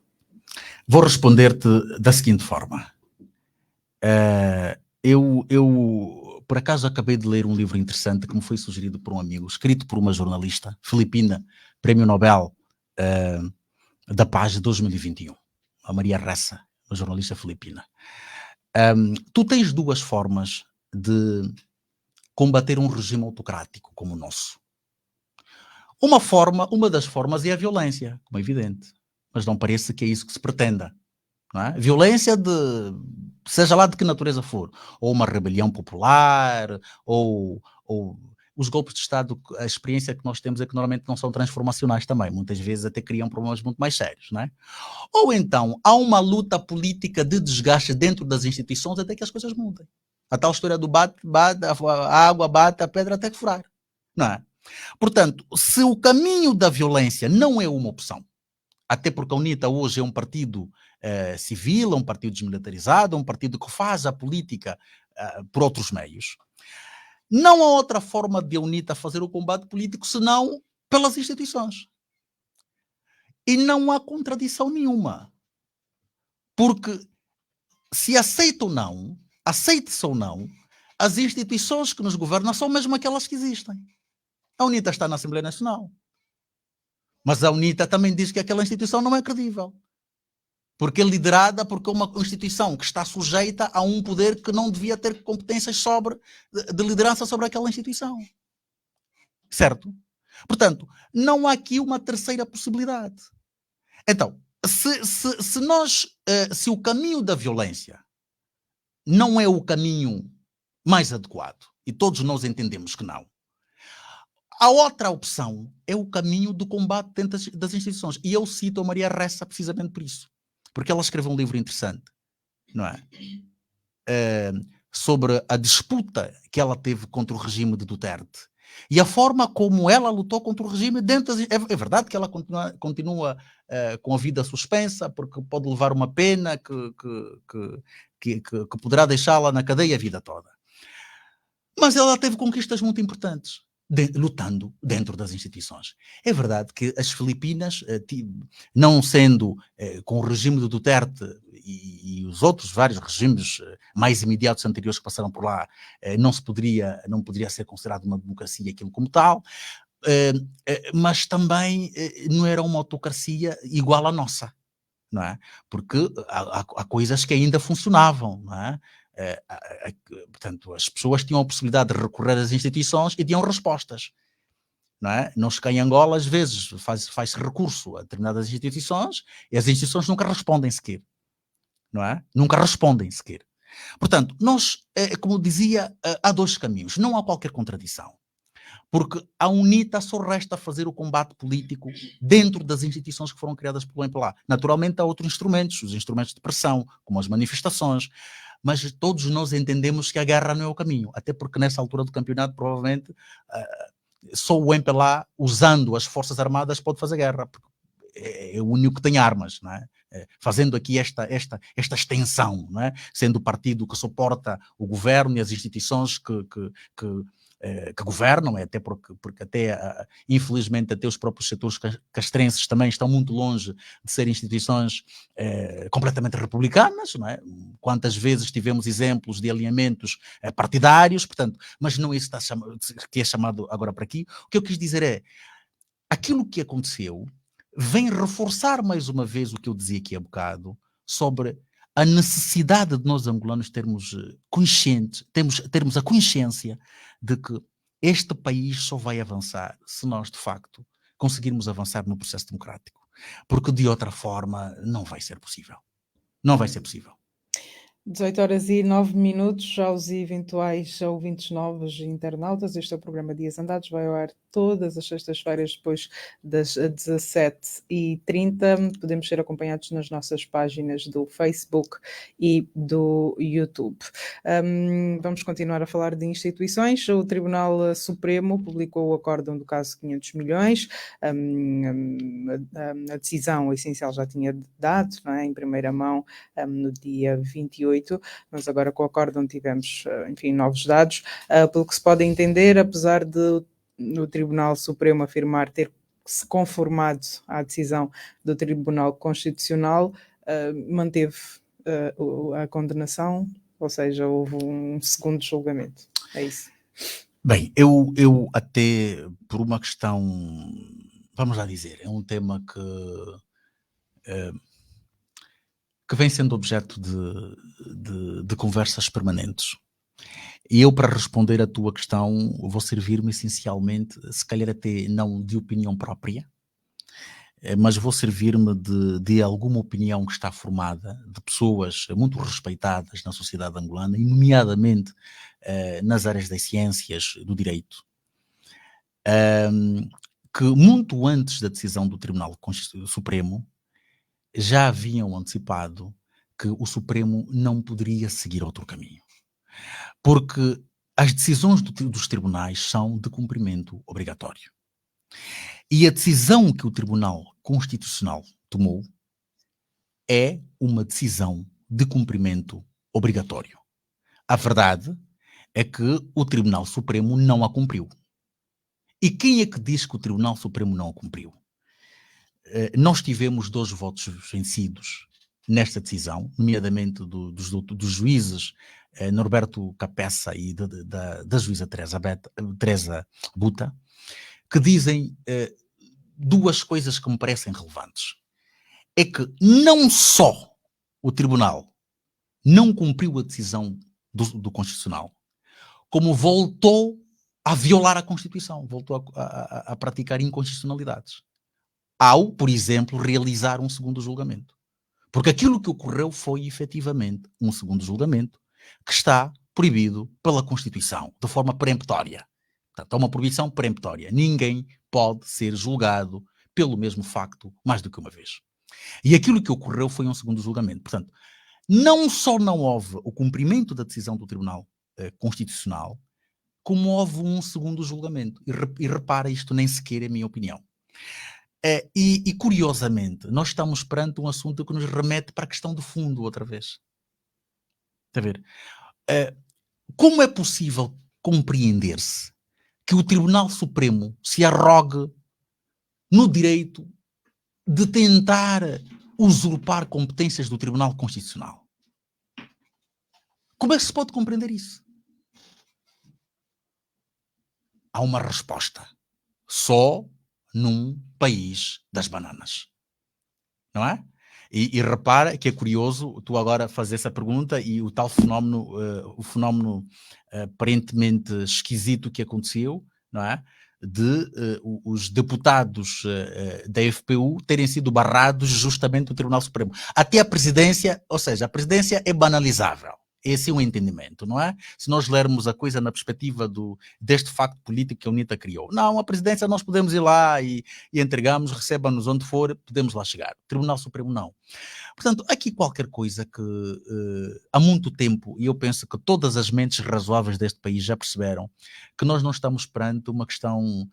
Vou responder-te da seguinte forma. Eu, por acaso, acabei de ler um livro interessante que me foi sugerido por um amigo, escrito por uma jornalista filipina, Prémio Nobel da Paz de 2021, a Maria Ressa, uma jornalista filipina. Tu tens duas formas de combater um regime autocrático como o nosso. Uma das formas é a violência, como é evidente, mas não parece que é isso que se pretenda. Não é? Violência seja lá de que natureza for, ou uma rebelião popular, ou os golpes de Estado, a experiência que nós temos é que normalmente não são transformacionais também, muitas vezes até criam problemas muito mais sérios, não é? Ou então há uma luta política de desgaste dentro das instituições até que as coisas mudem. A tal história do bate, a água bate, a pedra até que furar, não é? Portanto, se o caminho da violência não é uma opção, até porque a UNITA hoje é um partido civil, é um partido desmilitarizado, é um partido que faz a política por outros meios. Não há outra forma de a UNITA fazer o combate político senão pelas instituições. E não há contradição nenhuma. Porque se aceite-se ou não, as instituições que nos governam são mesmo aquelas que existem. A UNITA está na Assembleia Nacional. Mas a UNITA também diz que aquela instituição não é credível. Porque é liderada porque é uma instituição que está sujeita a um poder que não devia ter competências de liderança sobre aquela instituição. Certo? Portanto, não há aqui uma terceira possibilidade. Então, se o caminho da violência não é o caminho mais adequado, e todos nós entendemos que não, a outra opção é o caminho do combate dentro das instituições. E eu cito a Maria Ressa precisamente por isso. Porque ela escreveu um livro interessante, não é? Sobre a disputa que ela teve contra o regime de Duterte. E a forma como ela lutou contra o regime dentro das... É verdade que ela continua com a vida suspensa, porque pode levar uma pena que poderá deixá-la na cadeia a vida toda. Mas ela teve conquistas muito importantes. Lutando dentro das instituições. É verdade que as Filipinas, não sendo com o regime do Duterte e os outros vários regimes mais imediatos anteriores que passaram por lá, não poderia ser considerado uma democracia aquilo como tal, mas também não era uma autocracia igual à nossa, não é? Porque há coisas que ainda funcionavam, não é? Portanto, as pessoas tinham a possibilidade de recorrer às instituições e tinham respostas, não é? Nós cá em Angola, às vezes, faz-se recurso a determinadas instituições e as instituições nunca respondem sequer, não é? Nunca respondem sequer. Portanto, nós, como dizia, há dois caminhos, não há qualquer contradição. Porque a UNITA só resta fazer o combate político dentro das instituições que foram criadas por bem por lá. Naturalmente há outros instrumentos, os instrumentos de pressão, como as manifestações, mas todos nós entendemos que a guerra não é o caminho, até porque nessa altura do campeonato provavelmente só o MPLA, usando as forças armadas, pode fazer guerra, porque é o único que tem armas, não é? Fazendo aqui esta extensão, não é? Sendo o partido que suporta o governo e as instituições que governam, até porque infelizmente até os próprios setores castrenses também estão muito longe de ser instituições completamente republicanas, não é? Quantas vezes tivemos exemplos de alinhamentos partidários, portanto, mas não é isso que é chamado agora para aqui. O que eu quis dizer é, aquilo que aconteceu vem reforçar mais uma vez o que eu dizia aqui há bocado sobre a necessidade de nós angolanos termos a consciência de que este país só vai avançar se nós, de facto, conseguirmos avançar no processo democrático. Porque, de outra forma, não vai ser possível. Não vai ser possível. 18h09, aos eventuais ouvintes novos e internautas. Este é o programa Dias Andados, vai ao ar todas as sextas-feiras depois das 17h30. Podemos ser acompanhados nas nossas páginas do Facebook e do YouTube. Vamos continuar a falar de instituições. O Tribunal Supremo publicou o acórdão do caso 500 milhões. A decisão essencial já tinha dado, não é? Em primeira mão, no dia 28. Mas agora com o acórdão tivemos, enfim, novos dados. Pelo que se pode entender, apesar de o Tribunal Supremo afirmar ter se conformado à decisão do Tribunal Constitucional, manteve a condenação, ou seja, houve um segundo julgamento. É isso. Bem, eu até, por uma questão, vamos lá dizer, é um tema que vem sendo objeto de conversas permanentes. E eu, para responder à tua questão, vou servir-me essencialmente, se calhar até não de opinião própria, mas vou servir-me de alguma opinião que está formada de pessoas muito respeitadas na sociedade angolana, e nomeadamente nas áreas das ciências, do direito, que muito antes da decisão do Tribunal Supremo já haviam antecipado que o Supremo não poderia seguir outro caminho. Porque as decisões dos tribunais são de cumprimento obrigatório. E a decisão que o Tribunal Constitucional tomou é uma decisão de cumprimento obrigatório. A verdade é que o Tribunal Supremo não a cumpriu. E quem é que diz que o Tribunal Supremo não a cumpriu? Nós tivemos 2 votos vencidos nesta decisão, nomeadamente dos juízes Norberto Capeça e da juíza Teresa Buta, que dizem 2 coisas que me parecem relevantes. É que não só o Tribunal não cumpriu a decisão do Constitucional, como voltou a violar a Constituição, voltou a praticar inconstitucionalidades, ao, por exemplo, realizar um segundo julgamento. Porque aquilo que ocorreu foi, efetivamente, um segundo julgamento que está proibido pela Constituição, de forma peremptória. Portanto, é uma proibição peremptória. Ninguém pode ser julgado pelo mesmo facto mais do que uma vez. E aquilo que ocorreu foi um segundo julgamento. Portanto, não só não houve o cumprimento da decisão do Tribunal Constitucional, como houve um segundo julgamento. E repara, isto nem sequer é a minha opinião. E curiosamente, nós estamos perante um assunto que nos remete para a questão do fundo outra vez. Está a ver? Como é possível compreender-se que o Tribunal Supremo se arrogue no direito de tentar usurpar competências do Tribunal Constitucional? Como é que se pode compreender isso? Há uma resposta. Só num país das bananas. Não é? E repara que é curioso tu agora fazer essa pergunta e o tal fenómeno, o fenómeno aparentemente esquisito que aconteceu, não é? De os deputados da FPU terem sido barrados justamente do Tribunal Supremo. Até a presidência, ou seja, a presidência é banalizável. Esse é o entendimento, não é? Se nós lermos a coisa na perspectiva deste facto político que a UNITA criou. Não, a presidência nós podemos ir lá e entregamos, recebam-nos onde for, podemos lá chegar. O Tribunal Supremo não. Portanto, aqui qualquer coisa que há muito tempo, e eu penso que todas as mentes razoáveis deste país já perceberam, que nós não estamos perante uma questão,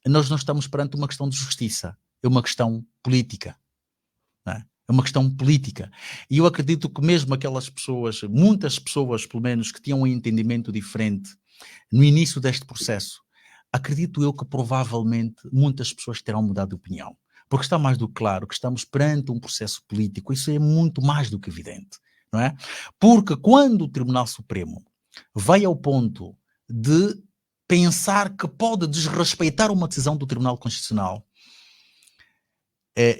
nós não estamos perante uma questão de justiça, é uma questão política, não é? É uma questão política. E eu acredito que mesmo aquelas pessoas, muitas pessoas pelo menos, que tinham um entendimento diferente no início deste processo, acredito eu que provavelmente muitas pessoas terão mudado de opinião. Porque está mais do que claro que estamos perante um processo político. Isso é muito mais do que evidente, não é? Porque quando o Tribunal Supremo vai ao ponto de pensar que pode desrespeitar uma decisão do Tribunal Constitucional,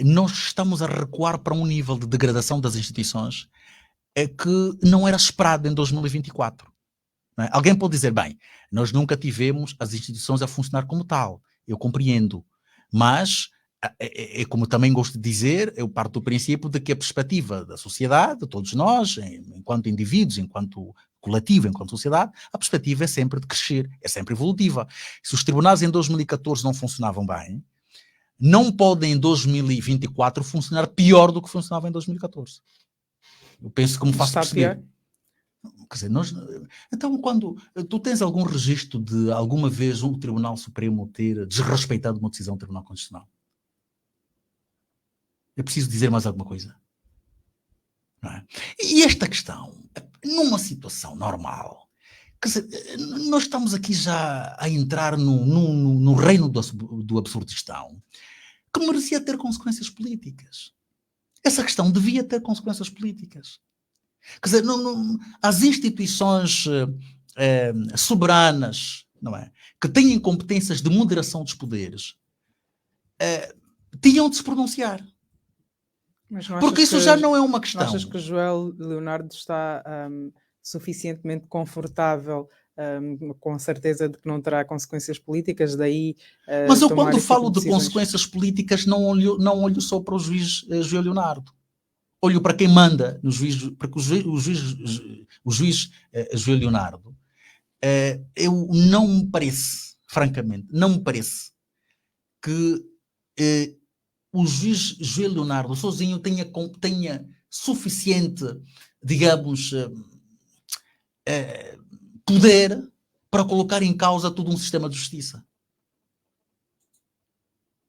nós estamos a recuar para um nível de degradação das instituições que não era esperado em 2024. Não é? Alguém pode dizer, bem, nós nunca tivemos as instituições a funcionar como tal, eu compreendo, mas é como eu também gosto de dizer, eu parto do princípio de que a perspectiva da sociedade, todos nós, enquanto indivíduos, enquanto coletivo, enquanto sociedade, a perspectiva é sempre de crescer, é sempre evolutiva. Se os tribunais em 2014 não funcionavam bem, não podem em 2024 funcionar pior do que funcionava em 2014. Eu penso que me faço perceber. Pior? Quer dizer, então, quando tu tens algum registro de alguma vez o Tribunal Supremo ter desrespeitado uma decisão do Tribunal Constitucional? É preciso dizer mais alguma coisa? Não é? E esta questão, numa situação normal, quer dizer, nós estamos aqui já a entrar no reino do absurdistão, que merecia ter consequências políticas. Essa questão devia ter consequências políticas. Quer dizer, as instituições soberanas, não é, que têm competências de moderação dos poderes, tinham de se pronunciar. Porque isso já não é uma questão. Não achas que o Joel Leonardo está suficientemente confortável, com certeza de que não terá consequências políticas, daí... Mas eu quando falo de consequências políticas não olho só para o juiz Joel Leonardo. Olho para quem manda no juiz, porque o juiz Joel Leonardo, eu não me parece, francamente, não me parece que o juiz Joel Leonardo sozinho tenha suficiente, digamos, poder para colocar em causa todo um sistema de justiça.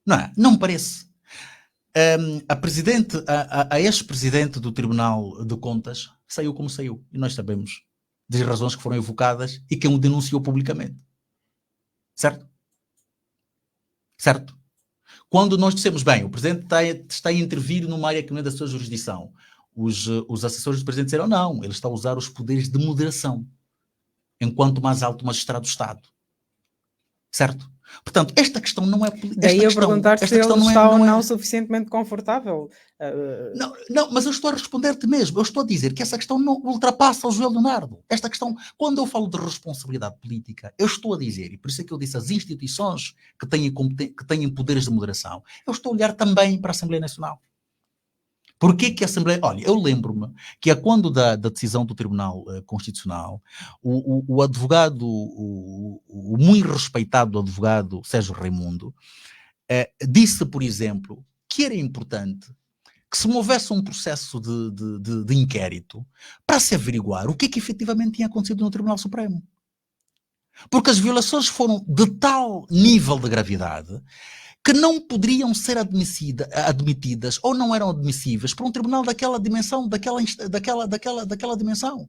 Não é? Não me parece. A ex-presidente do Tribunal de Contas saiu como saiu. E nós sabemos das razões que foram evocadas e quem o denunciou publicamente. Certo? Certo? Quando nós dissemos, bem, o Presidente está a intervir numa área que não é da sua jurisdição, os assessores do Presidente disseram, não, ele está a usar os poderes de moderação, enquanto mais alto magistrado do Estado. Certo? Portanto, esta questão não é... Daí eu perguntar se ele está ou não suficientemente confortável. Não, mas eu estou a responder-te mesmo. Eu estou a dizer que essa questão não ultrapassa o Joel Leonardo. Esta questão, quando eu falo de responsabilidade política, eu estou a dizer, e por isso é que eu disse as instituições que têm poderes de moderação, eu estou a olhar também para a Assembleia Nacional. Porquê que a Assembleia... Olha, eu lembro-me que quando da decisão do Tribunal Constitucional, o advogado, o muito respeitado advogado Sérgio Raimundo, disse, por exemplo, que era importante que se houvesse um processo de inquérito para se averiguar o que é que efetivamente tinha acontecido no Tribunal Supremo. Porque as violações foram de tal nível de gravidade que não poderiam ser admitidas ou não eram admissíveis para um tribunal daquela dimensão, daquela dimensão.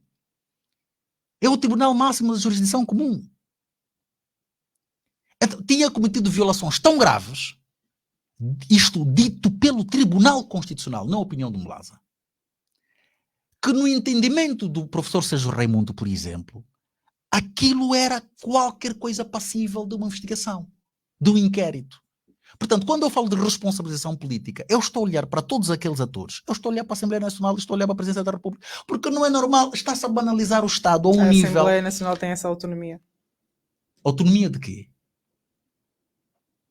É o Tribunal Máximo da Jurisdição Comum. Então, tinha cometido violações tão graves, isto dito pelo Tribunal Constitucional, não a opinião do Mlaza, que no entendimento do professor Sérgio Raimundo, por exemplo, aquilo era qualquer coisa passível de uma investigação, de um inquérito. Portanto, quando eu falo de responsabilização política, eu estou a olhar para todos aqueles atores, eu estou a olhar para a Assembleia Nacional, estou a olhar para a Presidência da República, porque não é normal, está-se a banalizar o Estado a um nível... A Assembleia Nacional tem essa autonomia. Autonomia de quê?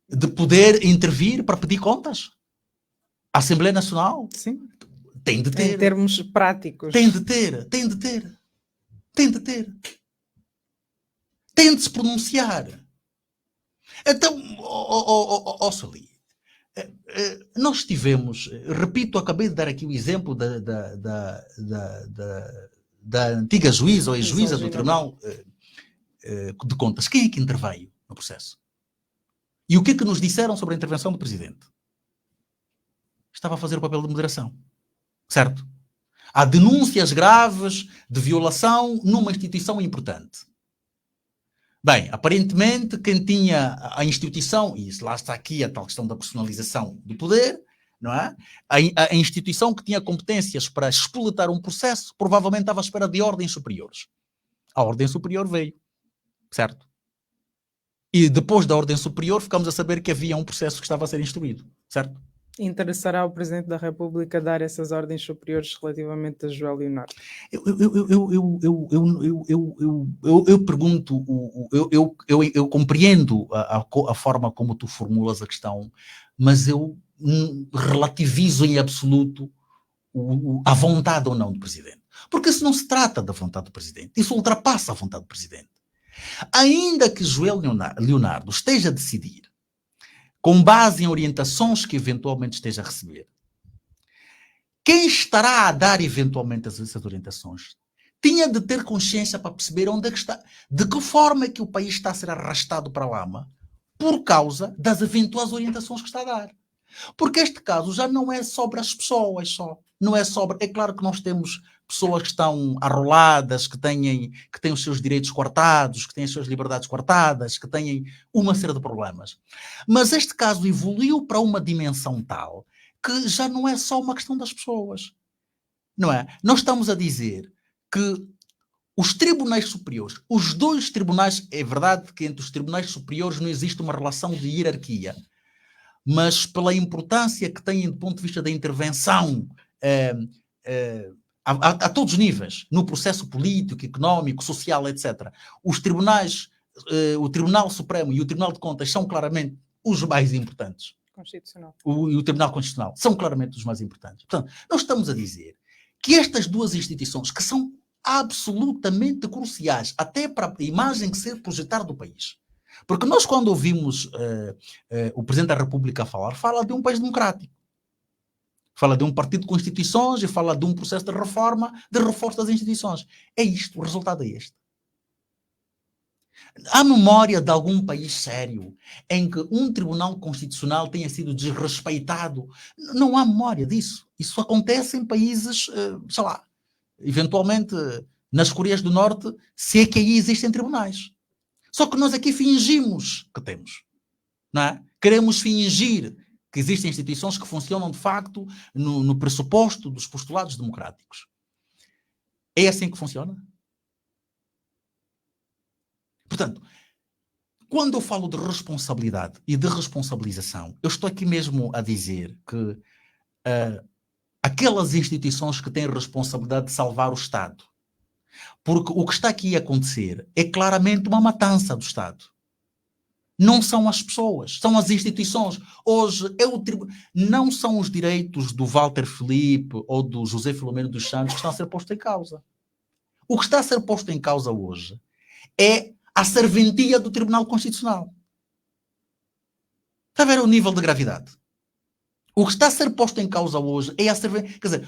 De poder intervir para pedir contas? A Assembleia Nacional? Sim. Tem de ter. Em termos práticos. Tem de ter. Tem de se pronunciar. Então, Sali, nós tivemos, repito, acabei de dar aqui o exemplo da antiga juíza ou ex-juíza do Tribunal de Contas. Quem é que interveio no processo? E o que é que nos disseram sobre a intervenção do Presidente? Estava a fazer o papel de moderação. Certo? Há denúncias graves de violação numa instituição importante. Bem, aparentemente, quem tinha a instituição, e lá está aqui a tal questão da personalização do poder, não é? A instituição que tinha competências para espoletar um processo, provavelmente estava à espera de ordens superiores. A ordem superior veio, certo? E depois da ordem superior, ficamos a saber que havia um processo que estava a ser instruído, certo? Interessará o Presidente da República dar essas ordens superiores relativamente a Joel Leonardo? Eu pergunto, eu compreendo a forma como tu formulas a questão, mas eu relativizo em absoluto a vontade ou não do Presidente. Porque isso não se trata da vontade do Presidente. Isso ultrapassa a vontade do Presidente. Ainda que Joel Leonardo esteja a decidir, com base em orientações que eventualmente esteja a receber, quem estará a dar eventualmente essas orientações tinha de ter consciência para perceber onde é que está, de que forma é que o país está a ser arrastado para a lama por causa das eventuais orientações que está a dar. Porque este caso já não é sobre as pessoas só. Não é sobre... É claro que nós temos pessoas que estão arroladas, que têm os seus direitos cortados, que têm as suas liberdades cortadas, que têm uma série de problemas. Mas este caso evoluiu para uma dimensão tal que já não é só uma questão das pessoas. Não é? Nós estamos a dizer que os tribunais superiores, os dois tribunais, é verdade que entre os tribunais superiores não existe uma relação de hierarquia, mas pela importância que têm do ponto de vista da intervenção a todos os níveis, no processo político, económico, social, etc. Os tribunais, o Tribunal Supremo e o Tribunal de Contas são claramente os mais importantes. Constitucional. E o Tribunal Constitucional são claramente os mais importantes. Portanto, nós estamos a dizer que estas duas instituições, que são absolutamente cruciais, até para a imagem que se projetar do país. Porque nós, quando ouvimos o Presidente da República falar, fala de um país democrático. Fala de um partido com instituições e fala de um processo de reforma, de reforço das instituições. É isto, o resultado é este. Há memória de algum país sério em que um tribunal constitucional tenha sido desrespeitado? Não há memória disso. Isso acontece em países, sei lá, eventualmente nas Coreias do Norte, se é que aí existem tribunais. Só que nós aqui fingimos que temos. Não é? Queremos fingir que existem instituições que funcionam de facto no pressuposto dos postulados democráticos. É assim que funciona? Portanto, quando eu falo de responsabilidade e de responsabilização, eu estou aqui mesmo a dizer que aquelas instituições que têm a responsabilidade de salvar o Estado, porque o que está aqui a acontecer é claramente uma matança do Estado. Não são as pessoas, são as instituições. Hoje não são os direitos do Walter Filipe ou do José Filomeno dos Santos que estão a ser postos em causa. O que está a ser posto em causa hoje é a serventia do Tribunal Constitucional. Está a ver o nível de gravidade? O que está a ser posto em causa hoje é a serventia. Quer dizer,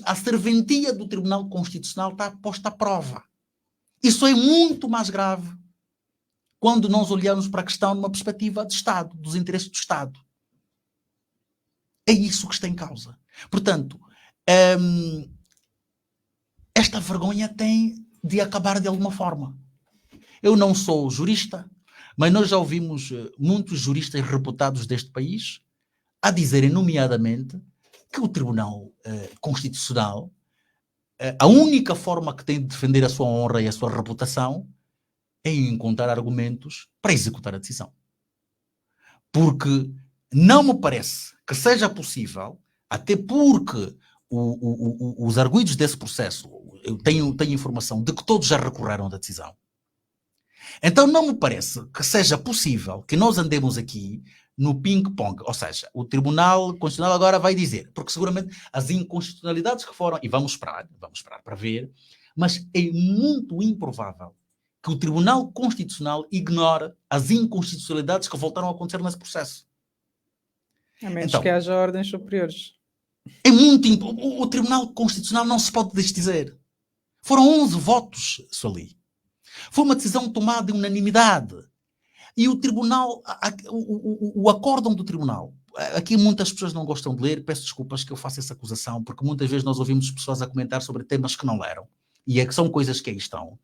a serventia do Tribunal Constitucional está posta à prova. Isso é muito mais grave quando nós olhamos para a questão numa perspectiva de Estado, dos interesses do Estado. É isso que está em causa. Portanto, esta vergonha tem de acabar de alguma forma. Eu não sou jurista, mas nós já ouvimos muitos juristas reputados deste país a dizerem, nomeadamente, que o Tribunal Constitucional, a única forma que tem de defender a sua honra e a sua reputação é encontrar argumentos para executar a decisão. Porque não me parece que seja possível, até porque os arguidos desse processo, eu tenho informação de que todos já recorreram da decisão. Então não me parece que seja possível que nós andemos aqui no ping-pong, ou seja, o Tribunal Constitucional agora vai dizer, porque seguramente as inconstitucionalidades que foram, e vamos esperar para ver, mas é muito improvável que o Tribunal Constitucional ignore as inconstitucionalidades que voltaram a acontecer nesse processo. A menos que haja ordens superiores. É muito o Tribunal Constitucional não se pode desdizer. Foram 11 votos, Sueli. Foi uma decisão tomada em unanimidade. E o Tribunal, o acórdão do Tribunal, aqui muitas pessoas não gostam de ler, peço desculpas que eu faça essa acusação, porque muitas vezes nós ouvimos pessoas a comentar sobre temas que não leram. E é que são coisas que aí estão.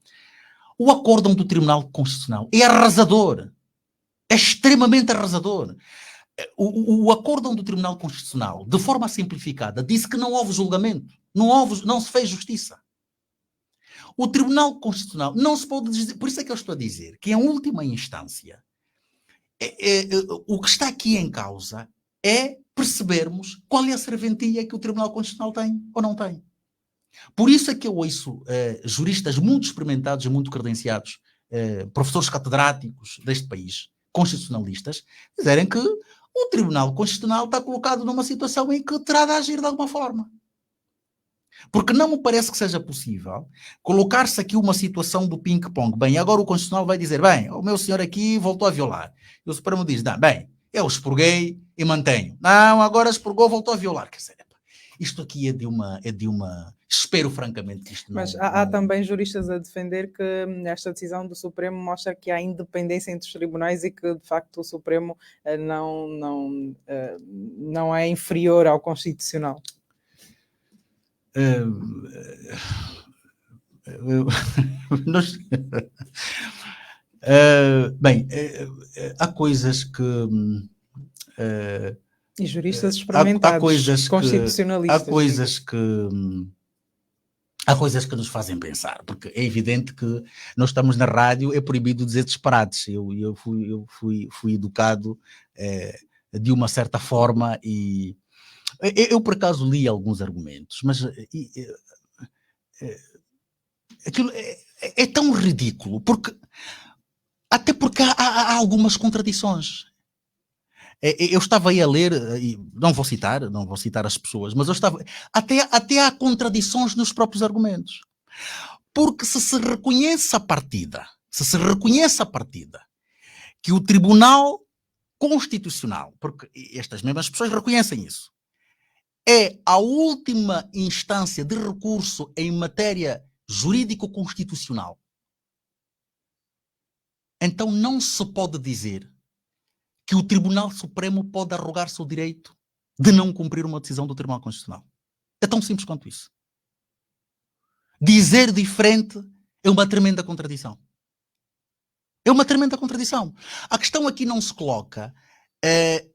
O acórdão do Tribunal Constitucional é arrasador. É extremamente arrasador. O acórdão do Tribunal Constitucional, de forma simplificada, disse que não houve julgamento. Não se fez justiça. O Tribunal Constitucional não se pode dizer... Por isso é que eu estou a dizer que, em última instância, o que está aqui em causa é percebermos qual é a serventia que o Tribunal Constitucional tem ou não tem. Por isso é que eu ouço juristas muito experimentados e muito credenciados, professores catedráticos deste país, constitucionalistas dizerem que o Tribunal Constitucional está colocado numa situação em que terá de agir de alguma forma. Porque não me parece que seja possível colocar-se aqui uma situação do ping-pong. Bem, agora o Constitucional vai dizer, bem, o meu senhor aqui voltou a violar. E o Supremo diz, não, bem, eu expurguei e mantenho. Não, agora expurgou, voltou a violar. Quer dizer, isto aqui é de uma... Espero francamente que isto não... Mas há também juristas a defender que esta decisão do Supremo mostra que há independência entre os tribunais e que, de facto, o Supremo não é inferior ao Constitucional. Bem, há coisas que... E juristas experimentados, constitucionalistas. Há coisas que nos fazem pensar, porque é evidente que nós estamos na rádio, é proibido dizer disparates. Eu fui educado de uma certa forma e eu por acaso li alguns argumentos, mas aquilo é tão ridículo, até porque há algumas contradições. Eu estava aí a ler, e não vou citar as pessoas, mas eu estava... Até há contradições nos próprios argumentos. Porque se reconhece a partida que o Tribunal Constitucional, porque estas mesmas pessoas reconhecem isso, é a última instância de recurso em matéria jurídico-constitucional, então não se pode dizer que o Tribunal Supremo pode arrogar-se o direito de não cumprir uma decisão do Tribunal Constitucional. É tão simples quanto isso. Dizer diferente é uma tremenda contradição. É uma tremenda contradição. A questão aqui não se coloca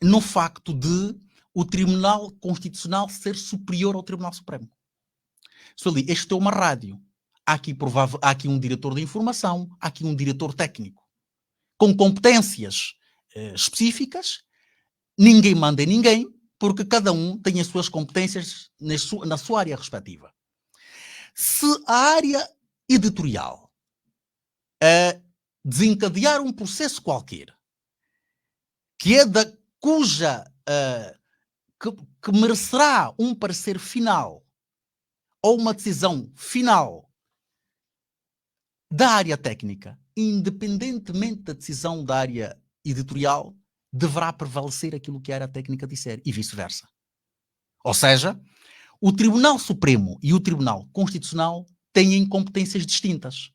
no facto de o Tribunal Constitucional ser superior ao Tribunal Supremo. Isto é uma rádio. Há aqui um diretor de informação, há aqui um diretor técnico, com competências específicas, ninguém manda em ninguém, porque cada um tem as suas competências na sua área respectiva. Se a área editorial desencadear um processo qualquer, que é que merecerá um parecer final ou uma decisão final da área técnica, independentemente da decisão da área editorial, deverá prevalecer aquilo que a área técnica disser e vice-versa. Ou seja, o Tribunal Supremo e o Tribunal Constitucional têm competências distintas.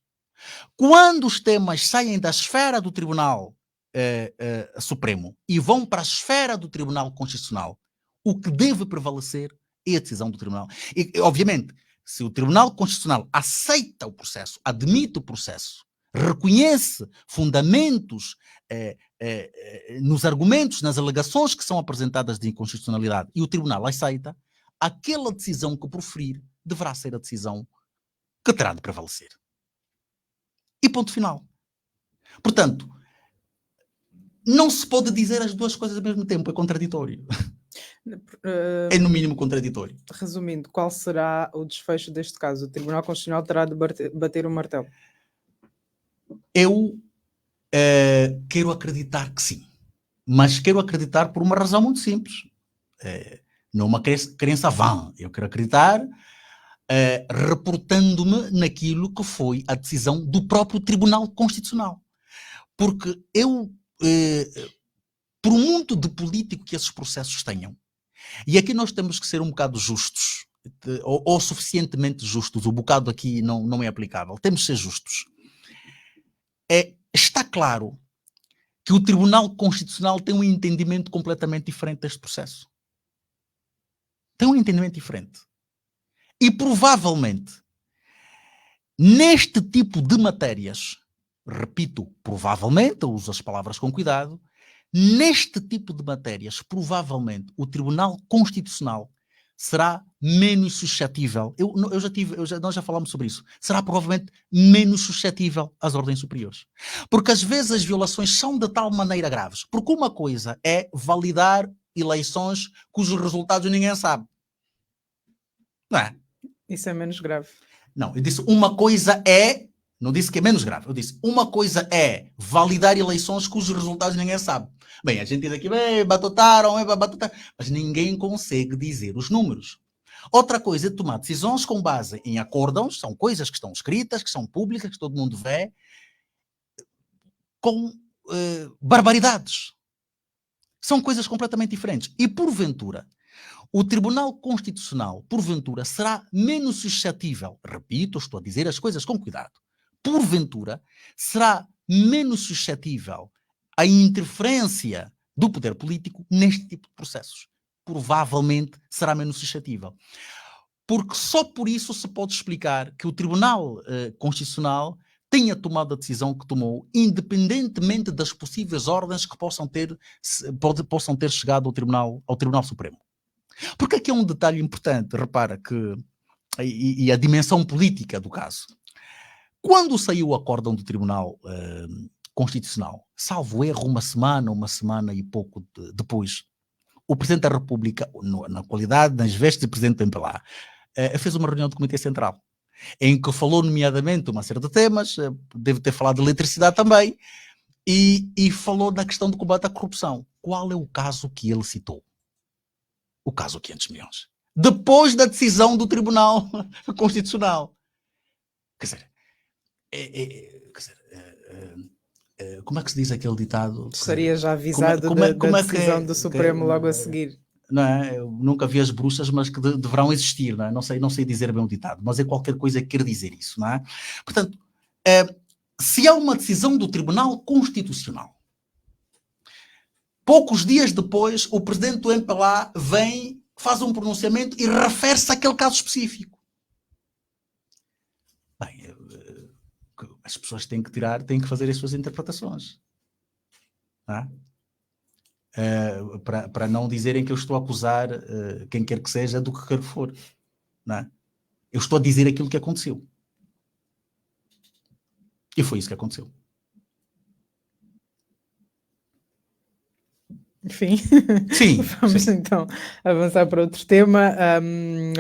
Quando os temas saem da esfera do Tribunal Supremo e vão para a esfera do Tribunal Constitucional, o que deve prevalecer é a decisão do Tribunal. E, obviamente, se o Tribunal Constitucional aceita o processo, admite o processo, reconhece fundamentos nos argumentos, nas alegações que são apresentadas de inconstitucionalidade e o Tribunal aceita, aquela decisão que proferir deverá ser a decisão que terá de prevalecer. E ponto final. Portanto, não se pode dizer as duas coisas ao mesmo tempo, é contraditório. É no mínimo contraditório. Resumindo, qual será o desfecho deste caso? O Tribunal Constitucional terá de bater o martelo? Eu quero acreditar que sim, mas quero acreditar por uma razão muito simples. Não uma crença vã. Eu quero acreditar reportando-me naquilo que foi a decisão do próprio Tribunal Constitucional. Porque por muito de político que esses processos tenham, e aqui nós temos que ser um bocado justos, ou suficientemente justos, o bocado aqui não é aplicável, temos que ser justos. Está claro que o Tribunal Constitucional tem um entendimento completamente diferente deste processo. Tem um entendimento diferente. E provavelmente, neste tipo de matérias, repito, provavelmente, eu uso as palavras com cuidado, neste tipo de matérias, provavelmente, o Tribunal Constitucional será menos suscetível. Nós já falámos sobre isso. Será provavelmente menos suscetível às ordens superiores. Porque às vezes as violações são de tal maneira graves. Porque uma coisa é validar eleições cujos resultados ninguém sabe. Não é? Isso é menos grave. Não, eu disse uma coisa é Não disse que é menos grave. Eu disse, uma coisa é validar eleições cujos resultados ninguém sabe. Bem, a gente diz aqui, batotaram, mas ninguém consegue dizer os números. Outra coisa é tomar decisões com base em acórdãos, são coisas que estão escritas, que são públicas, que todo mundo vê, com barbaridades. São coisas completamente diferentes. E, porventura, o Tribunal Constitucional, porventura, será menos suscetível, repito, estou a dizer as coisas com cuidado, porventura, será menos suscetível à interferência do poder político neste tipo de processos. Provavelmente será menos suscetível. Porque só por isso se pode explicar que o Tribunal Constitucional tenha tomado a decisão que tomou, independentemente das possíveis ordens que possam ter chegado ao Tribunal Supremo. Porque aqui é um detalhe importante, repara, e a dimensão política do caso. Quando saiu o acórdão do Tribunal Constitucional, salvo erro, uma semana e pouco depois, o Presidente da República, na qualidade, nas vestes de Presidente do MPLA, fez uma reunião do Comitê Central, em que falou nomeadamente uma série de temas, deve ter falado de eletricidade também, e falou da questão do combate à corrupção. Qual é o caso que ele citou? O caso 500 milhões. Depois da decisão do Tribunal Constitucional. Quer dizer, como é que se diz aquele ditado? Estaria já avisado da decisão do Supremo logo a seguir. Não é? Eu nunca vi as bruxas, mas que deverão existir, não é? Não sei dizer bem o ditado, mas é qualquer coisa que quer dizer isso, não é? Portanto, se há uma decisão do Tribunal Constitucional, poucos dias depois, o presidente do MPLA vem, faz um pronunciamento e refere-se àquele caso específico. Bem, as pessoas têm que fazer as suas interpretações. Não é? Para não dizerem que eu estou a acusar quem quer que seja do que quer que for. Não é? Eu estou a dizer aquilo que aconteceu. E foi isso que aconteceu. Enfim, sim, vamos sim. então avançar para outro tema.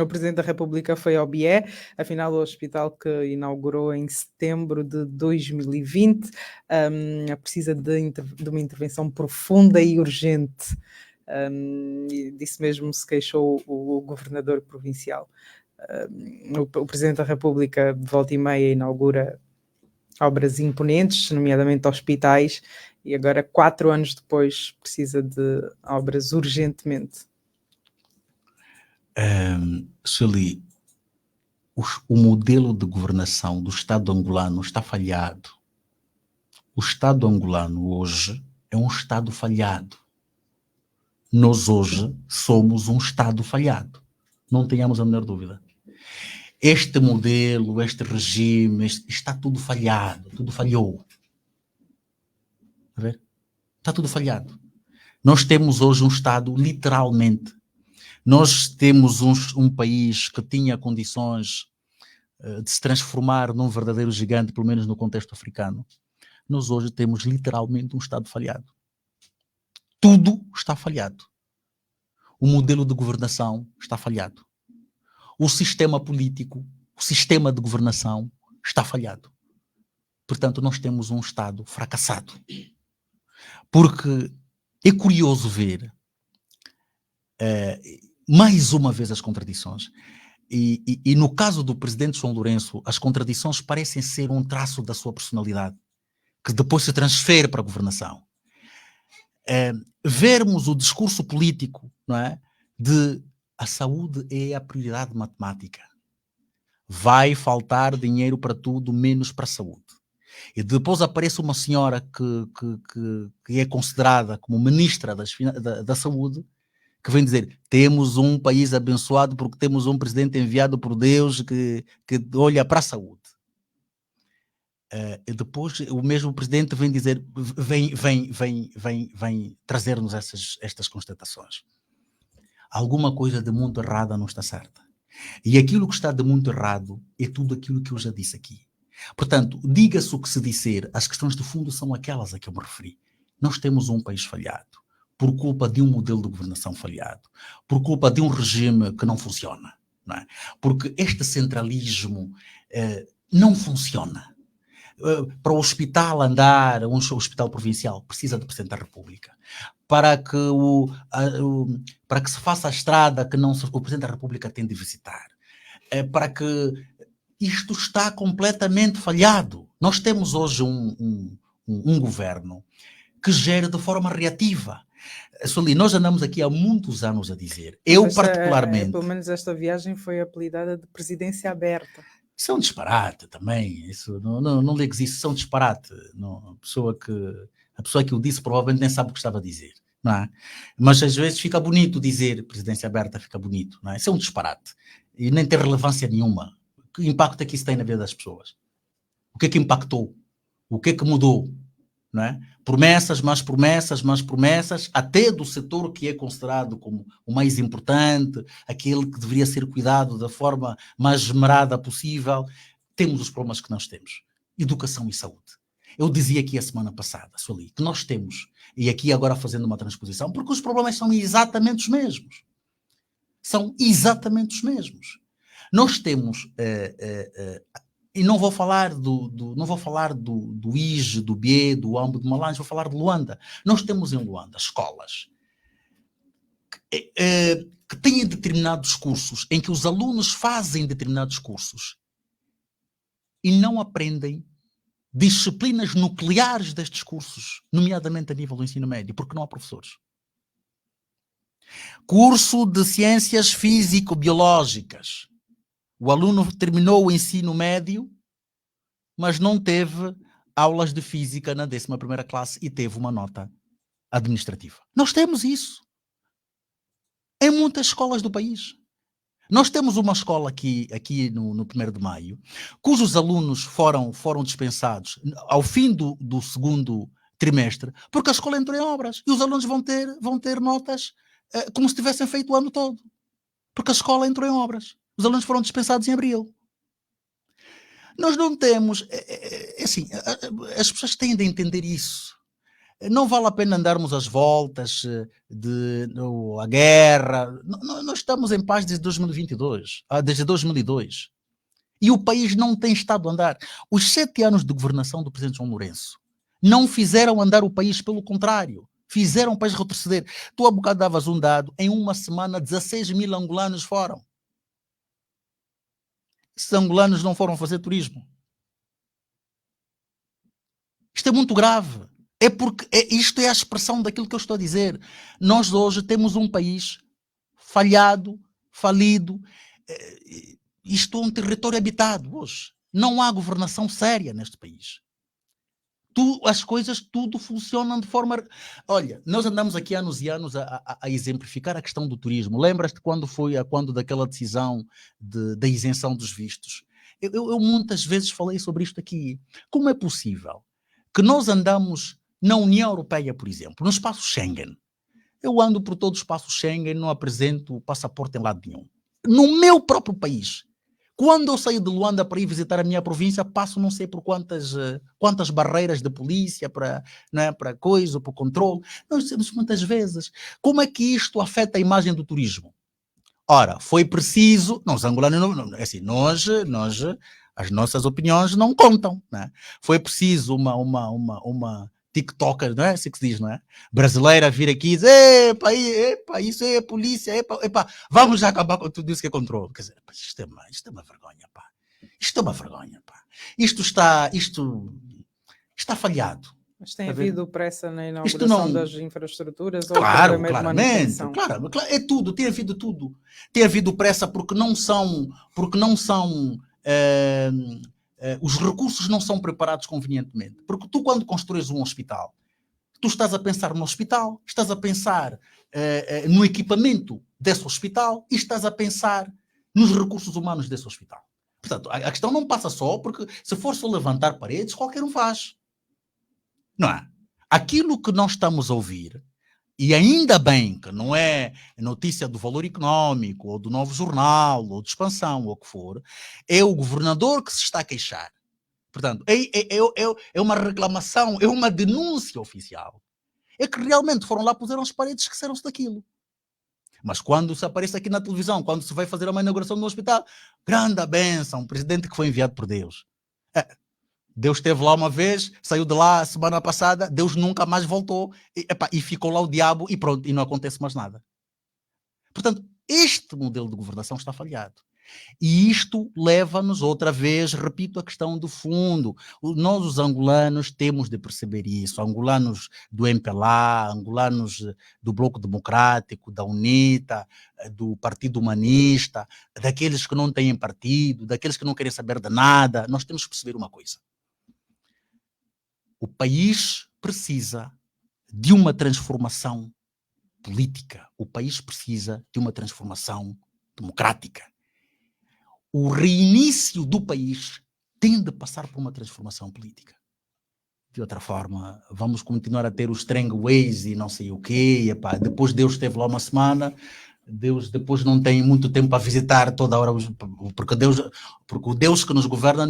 O Presidente da República foi ao BIE, afinal o hospital que inaugurou em setembro de 2020 precisa de uma intervenção profunda e urgente. E disso mesmo se queixou o governador provincial. O Presidente da República de volta e meia inaugura obras imponentes, nomeadamente hospitais, e agora, 4 anos depois, precisa de obras urgentemente. Sueli, o modelo de governação do Estado angolano está falhado. O Estado angolano hoje é um Estado falhado. Nós hoje somos um Estado falhado. Não tenhamos a menor dúvida. Este modelo, este regime, está tudo falhado, tudo falhou. A ver? Está tudo falhado. Nós temos hoje um Estado, literalmente. Nós temos um país que tinha condições de se transformar num verdadeiro gigante, pelo menos no contexto africano. Nós hoje temos literalmente um Estado falhado. Tudo está falhado. O modelo de governação está falhado. O sistema político, o sistema de governação está falhado. Portanto, nós temos um Estado fracassado. Porque é curioso ver, mais uma vez, as contradições. E no caso do presidente João Lourenço, as contradições parecem ser um traço da sua personalidade, que depois se transfere para a governação. Vermos o discurso político, não é, de a saúde é a prioridade matemática. Vai faltar dinheiro para tudo, menos para a saúde. E depois aparece uma senhora que é considerada como ministra da saúde, que vem dizer, temos um país abençoado porque temos um presidente enviado por Deus que olha para a saúde. E depois o mesmo presidente vem dizer, vem trazer-nos estas constatações. Alguma coisa de muito errada não está certa. E aquilo que está de muito errado é tudo aquilo que eu já disse aqui. Portanto, diga-se o que se disser, as questões de fundo são aquelas a que eu me referi. Nós temos um país falhado, por culpa de um modelo de governação falhado, por culpa de um regime que não funciona. Não é? Porque este centralismo não funciona. para o hospital andar, um hospital provincial, precisa do Presidente da República. Para que, para que se faça a estrada que o Presidente da República tem de visitar. Para que isto está completamente falhado. Nós temos hoje um governo que gera de forma reativa. Sueli, nós andamos aqui há muitos anos a dizer, particularmente... pelo menos esta viagem foi apelidada de presidência aberta. Isso é um disparate também, isso, não ligues isso, isso é um disparate. Não, a pessoa que o disse provavelmente nem sabe o que estava a dizer, não é? Mas às vezes fica bonito dizer presidência aberta, fica bonito, não é? Isso é um disparate e nem tem relevância nenhuma. Que impacto é que isso tem na vida das pessoas? O que é que impactou? O que é que mudou? Não é? Promessas, mais promessas, mais promessas, até do setor que é considerado como o mais importante, aquele que deveria ser cuidado da forma mais esmerada possível. Temos os problemas que nós temos. Educação e saúde. Eu dizia aqui a semana passada, Sueli, que nós temos, e aqui agora fazendo uma transposição, porque os problemas são exatamente os mesmos. São exatamente os mesmos. Nós temos... e não vou falar do IJE, do BIE, do AMBO, de Malange, vou falar de Luanda. Nós temos em Luanda escolas que têm determinados cursos, em que os alunos fazem determinados cursos e não aprendem disciplinas nucleares destes cursos, nomeadamente a nível do ensino médio, porque não há professores. Curso de ciências físico-biológicas. O aluno terminou o ensino médio, mas não teve aulas de física na 11ª classe e teve uma nota administrativa. Nós temos isso em muitas escolas do país. Nós temos uma escola aqui no 1º de Maio, cujos alunos foram dispensados ao fim do segundo trimestre, porque a escola entrou em obras e os alunos vão ter notas como se tivessem feito o ano todo, porque a escola entrou em obras. Os alunos foram dispensados em abril. Nós não temos... assim, as pessoas têm de entender isso. Não vale a pena andarmos às voltas a guerra. Nós estamos em paz desde 2022, desde 2002. E o país não tem estado a andar. Os 7 anos de governação do presidente João Lourenço não fizeram andar o país, pelo contrário. Fizeram o país retroceder. Tu há bocado davas um dado, em uma semana 16 mil angolanos foram. Esses angolanos não foram fazer turismo. Isto é muito grave. É porque isto é a expressão daquilo que eu estou a dizer. Nós hoje temos um país falhado, falido. Isto é um território habitado hoje. Não há governação séria neste país. As coisas tudo funcionam de forma... Olha, nós andamos aqui anos e anos a exemplificar a questão do turismo. Lembras-te quando daquela decisão da isenção dos vistos? Eu muitas vezes falei sobre isto aqui. Como é possível que nós andamos na União Europeia, por exemplo, no espaço Schengen? Eu ando por todo o espaço Schengen, não apresento passaporte em lado nenhum. No meu próprio país. Quando eu saio de Luanda para ir visitar a minha província, passo não sei por quantas barreiras de polícia para coisa, para o controle. Nós temos muitas vezes. Como é que isto afeta a imagem do turismo? Ora, foi preciso... Não, os angolanos não, assim, nós, as nossas opiniões não contam. Né? Foi preciso uma TikToker, não é assim que se diz, não é? Brasileira vir aqui e dizer, epa, isso é polícia, epa, vamos já acabar com tudo isso que é controle. Quer dizer, isto é uma vergonha, pá. Isto é uma vergonha, pá. Isto está falhado. Mas tem havido pressa na inauguração das infraestruturas? Claro, claramente. Claro, é tudo, tem havido tudo. Tem havido pressa porque não são os recursos não são preparados convenientemente. Porque tu, quando construís um hospital, tu estás a pensar no hospital, estás a pensar no equipamento desse hospital e estás a pensar nos recursos humanos desse hospital. Portanto, a questão não passa só porque se for só levantar paredes, qualquer um faz. Não é? Aquilo que nós estamos a ouvir, e ainda bem que não é notícia do Valor Económico, ou do Novo Jornal, ou de Expansão, ou o que for, é o governador que se está a queixar. Portanto, é uma reclamação, é uma denúncia oficial. É que realmente foram lá, puseram as paredes e esqueceram-se daquilo. Mas quando se aparece aqui na televisão, quando se vai fazer uma inauguração no hospital, grande a bênção, um presidente que foi enviado por Deus. Deus esteve lá uma vez, saiu de lá a semana passada, Deus nunca mais voltou e ficou lá o diabo e pronto, e não acontece mais nada. Portanto, este modelo de governação está falhado. E isto leva-nos outra vez, repito, a questão do fundo. Nós, os angolanos, temos de perceber isso. Angolanos do MPLA, angolanos do Bloco Democrático, da UNITA, do Partido Humanista, daqueles que não têm partido, daqueles que não querem saber de nada, nós temos que perceber uma coisa. O país precisa de uma transformação política. O país precisa de uma transformação democrática. O reinício do país tem de passar por uma transformação política. De outra forma, vamos continuar a ter os strangways e não sei o quê. Epá, depois Deus esteve lá uma semana, Deus depois não tem muito tempo para visitar toda hora, porque o Deus que nos governa,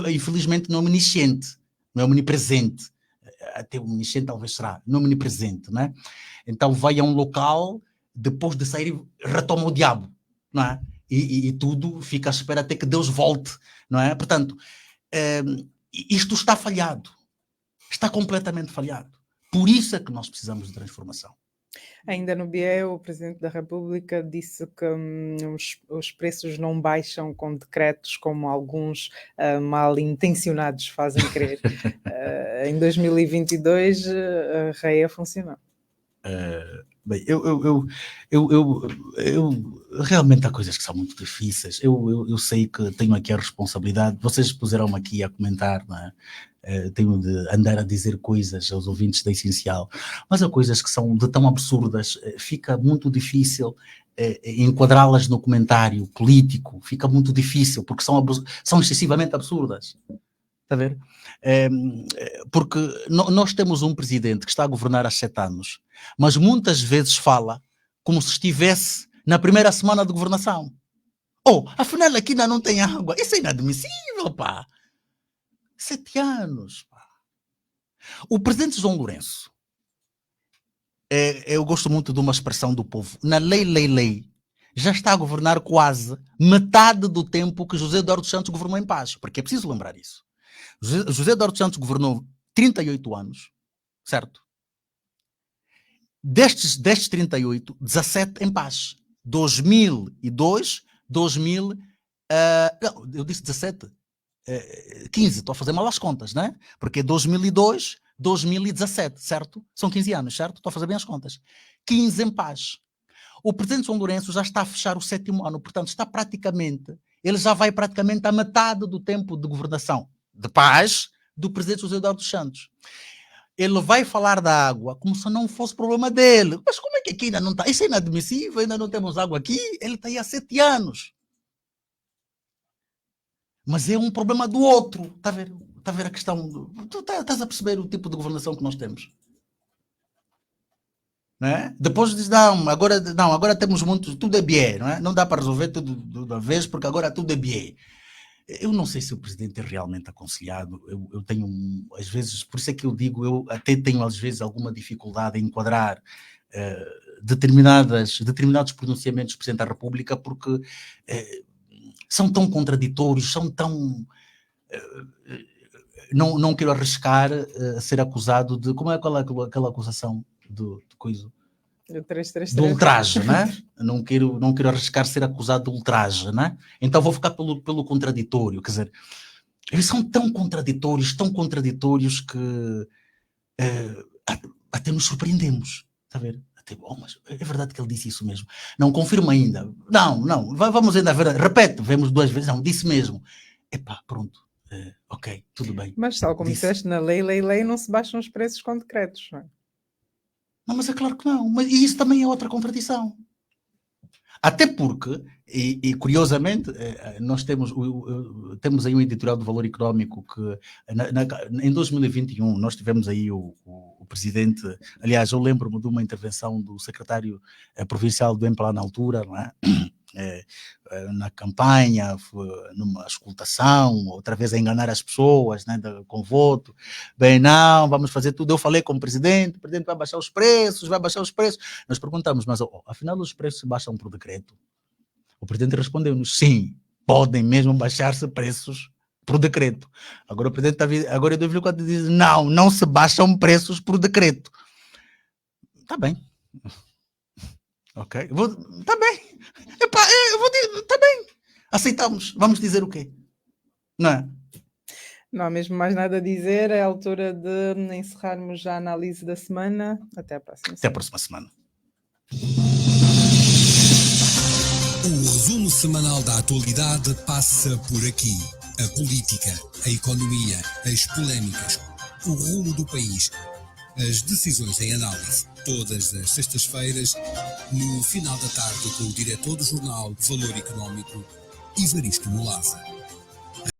infelizmente, não é omnisciente, não é omnipresente. Até omnisciente talvez será, não é omnipresente, né? Então vai a um local, depois de sair, retoma o diabo, não é? E tudo fica à espera até que Deus volte, não é? Portanto, isto está falhado. Está completamente falhado. Por isso é que nós precisamos de transformação. Ainda no BIE, o Presidente da República disse que os preços não baixam com decretos como alguns mal intencionados fazem crer. Em 2022, a REA funcionou. Bem, eu realmente há coisas que são muito difíceis. Eu sei que tenho aqui a responsabilidade. Vocês puseram-me aqui a comentar, não é? Tenho de andar a dizer coisas aos ouvintes da Essencial, mas há coisas que são de tão absurdas, fica muito difícil enquadrá-las no comentário político, fica muito difícil, porque são excessivamente absurdas. Está a ver? Porque nós temos um presidente que está a governar há 7 anos, mas muitas vezes fala como se estivesse na primeira semana de governação. Afinal aqui ainda não tem água. Isso é inadmissível, pá. 7 anos, pá. O presidente João Lourenço, eu gosto muito de uma expressão do povo, na lei, já está a governar quase metade do tempo que José Eduardo Santos governou em paz, porque é preciso lembrar isso. José Eduardo Santos governou 38 anos, certo? Destes 38, 17 em paz. 2002, não, eu disse 17, 15, estou a fazer mal as contas, né? Porque 2002, 2017, certo? São 15 anos, certo? Estou a fazer bem as contas. 15 em paz. O presidente João Lourenço já está a fechar o 7º ano, portanto, ele já vai praticamente à metade do tempo de governação de paz do presidente José Eduardo Santos. Ele vai falar da água como se não fosse problema dele. Mas como é que aqui ainda não está? Isso é inadmissível, ainda não temos água aqui. Ele está aí há 7 anos. Mas é um problema do outro. Está a ver a questão? Tu estás a perceber o tipo de governação que nós temos? Não é? Depois diz, agora temos muito, tudo é BIE, não é? Não dá para resolver tudo de uma vez, porque agora tudo é BIE. Eu não sei se o presidente é realmente aconselhado. Eu tenho, às vezes, por isso é que eu digo, eu até tenho às vezes alguma dificuldade em enquadrar determinados pronunciamentos do Presidente da República, porque são tão contraditórios, são tão... não quero arriscar ser acusado de... Como é aquela acusação de coisa? Do ultraje, né? Não quero arriscar ser acusado de ultraje, né? Então vou ficar pelo contraditório, quer dizer, eles são tão contraditórios que até nos surpreendemos, está a ver? Mas é verdade que ele disse isso mesmo. Não, confirma ainda. Não, vamos ainda ver, repete, vemos 2 vezes, não, disse mesmo. Epá, pronto, ok, tudo bem. Mas tal como disseste, na lei não se baixam os preços com decretos, não é? Não, mas é claro que não. Mas isso também é outra contradição. Até porque, e curiosamente, nós temos aí um editorial do Valor Económico que em 2021 nós tivemos aí o presidente, aliás, eu lembro-me de uma intervenção do secretário provincial do MPLA na altura, não é? Na campanha, numa escutação, outra vez a enganar as pessoas, né, com voto. Bem, não, vamos fazer tudo. Eu falei com o presidente vai baixar os preços, Nós perguntamos, mas afinal os preços baixam por decreto? O presidente respondeu-nos, sim, podem mesmo baixar-se preços por decreto. Agora o Presidente agora em 2004 diz, não se baixam preços por decreto. Está bem. Ok? Está bem. Epá, eu vou dizer, está bem. Aceitamos. Vamos dizer o quê? Não é? Não há mesmo mais nada a dizer. É a altura de encerrarmos já a análise da semana. Até a próxima Até a próxima semana. O resumo semanal da atualidade passa por aqui. A política, a economia, as polémicas, o rumo do país, as decisões em análise. Todas as sextas-feiras, no final da tarde, com o diretor do jornal Valor Económico, Evaristo Molaza.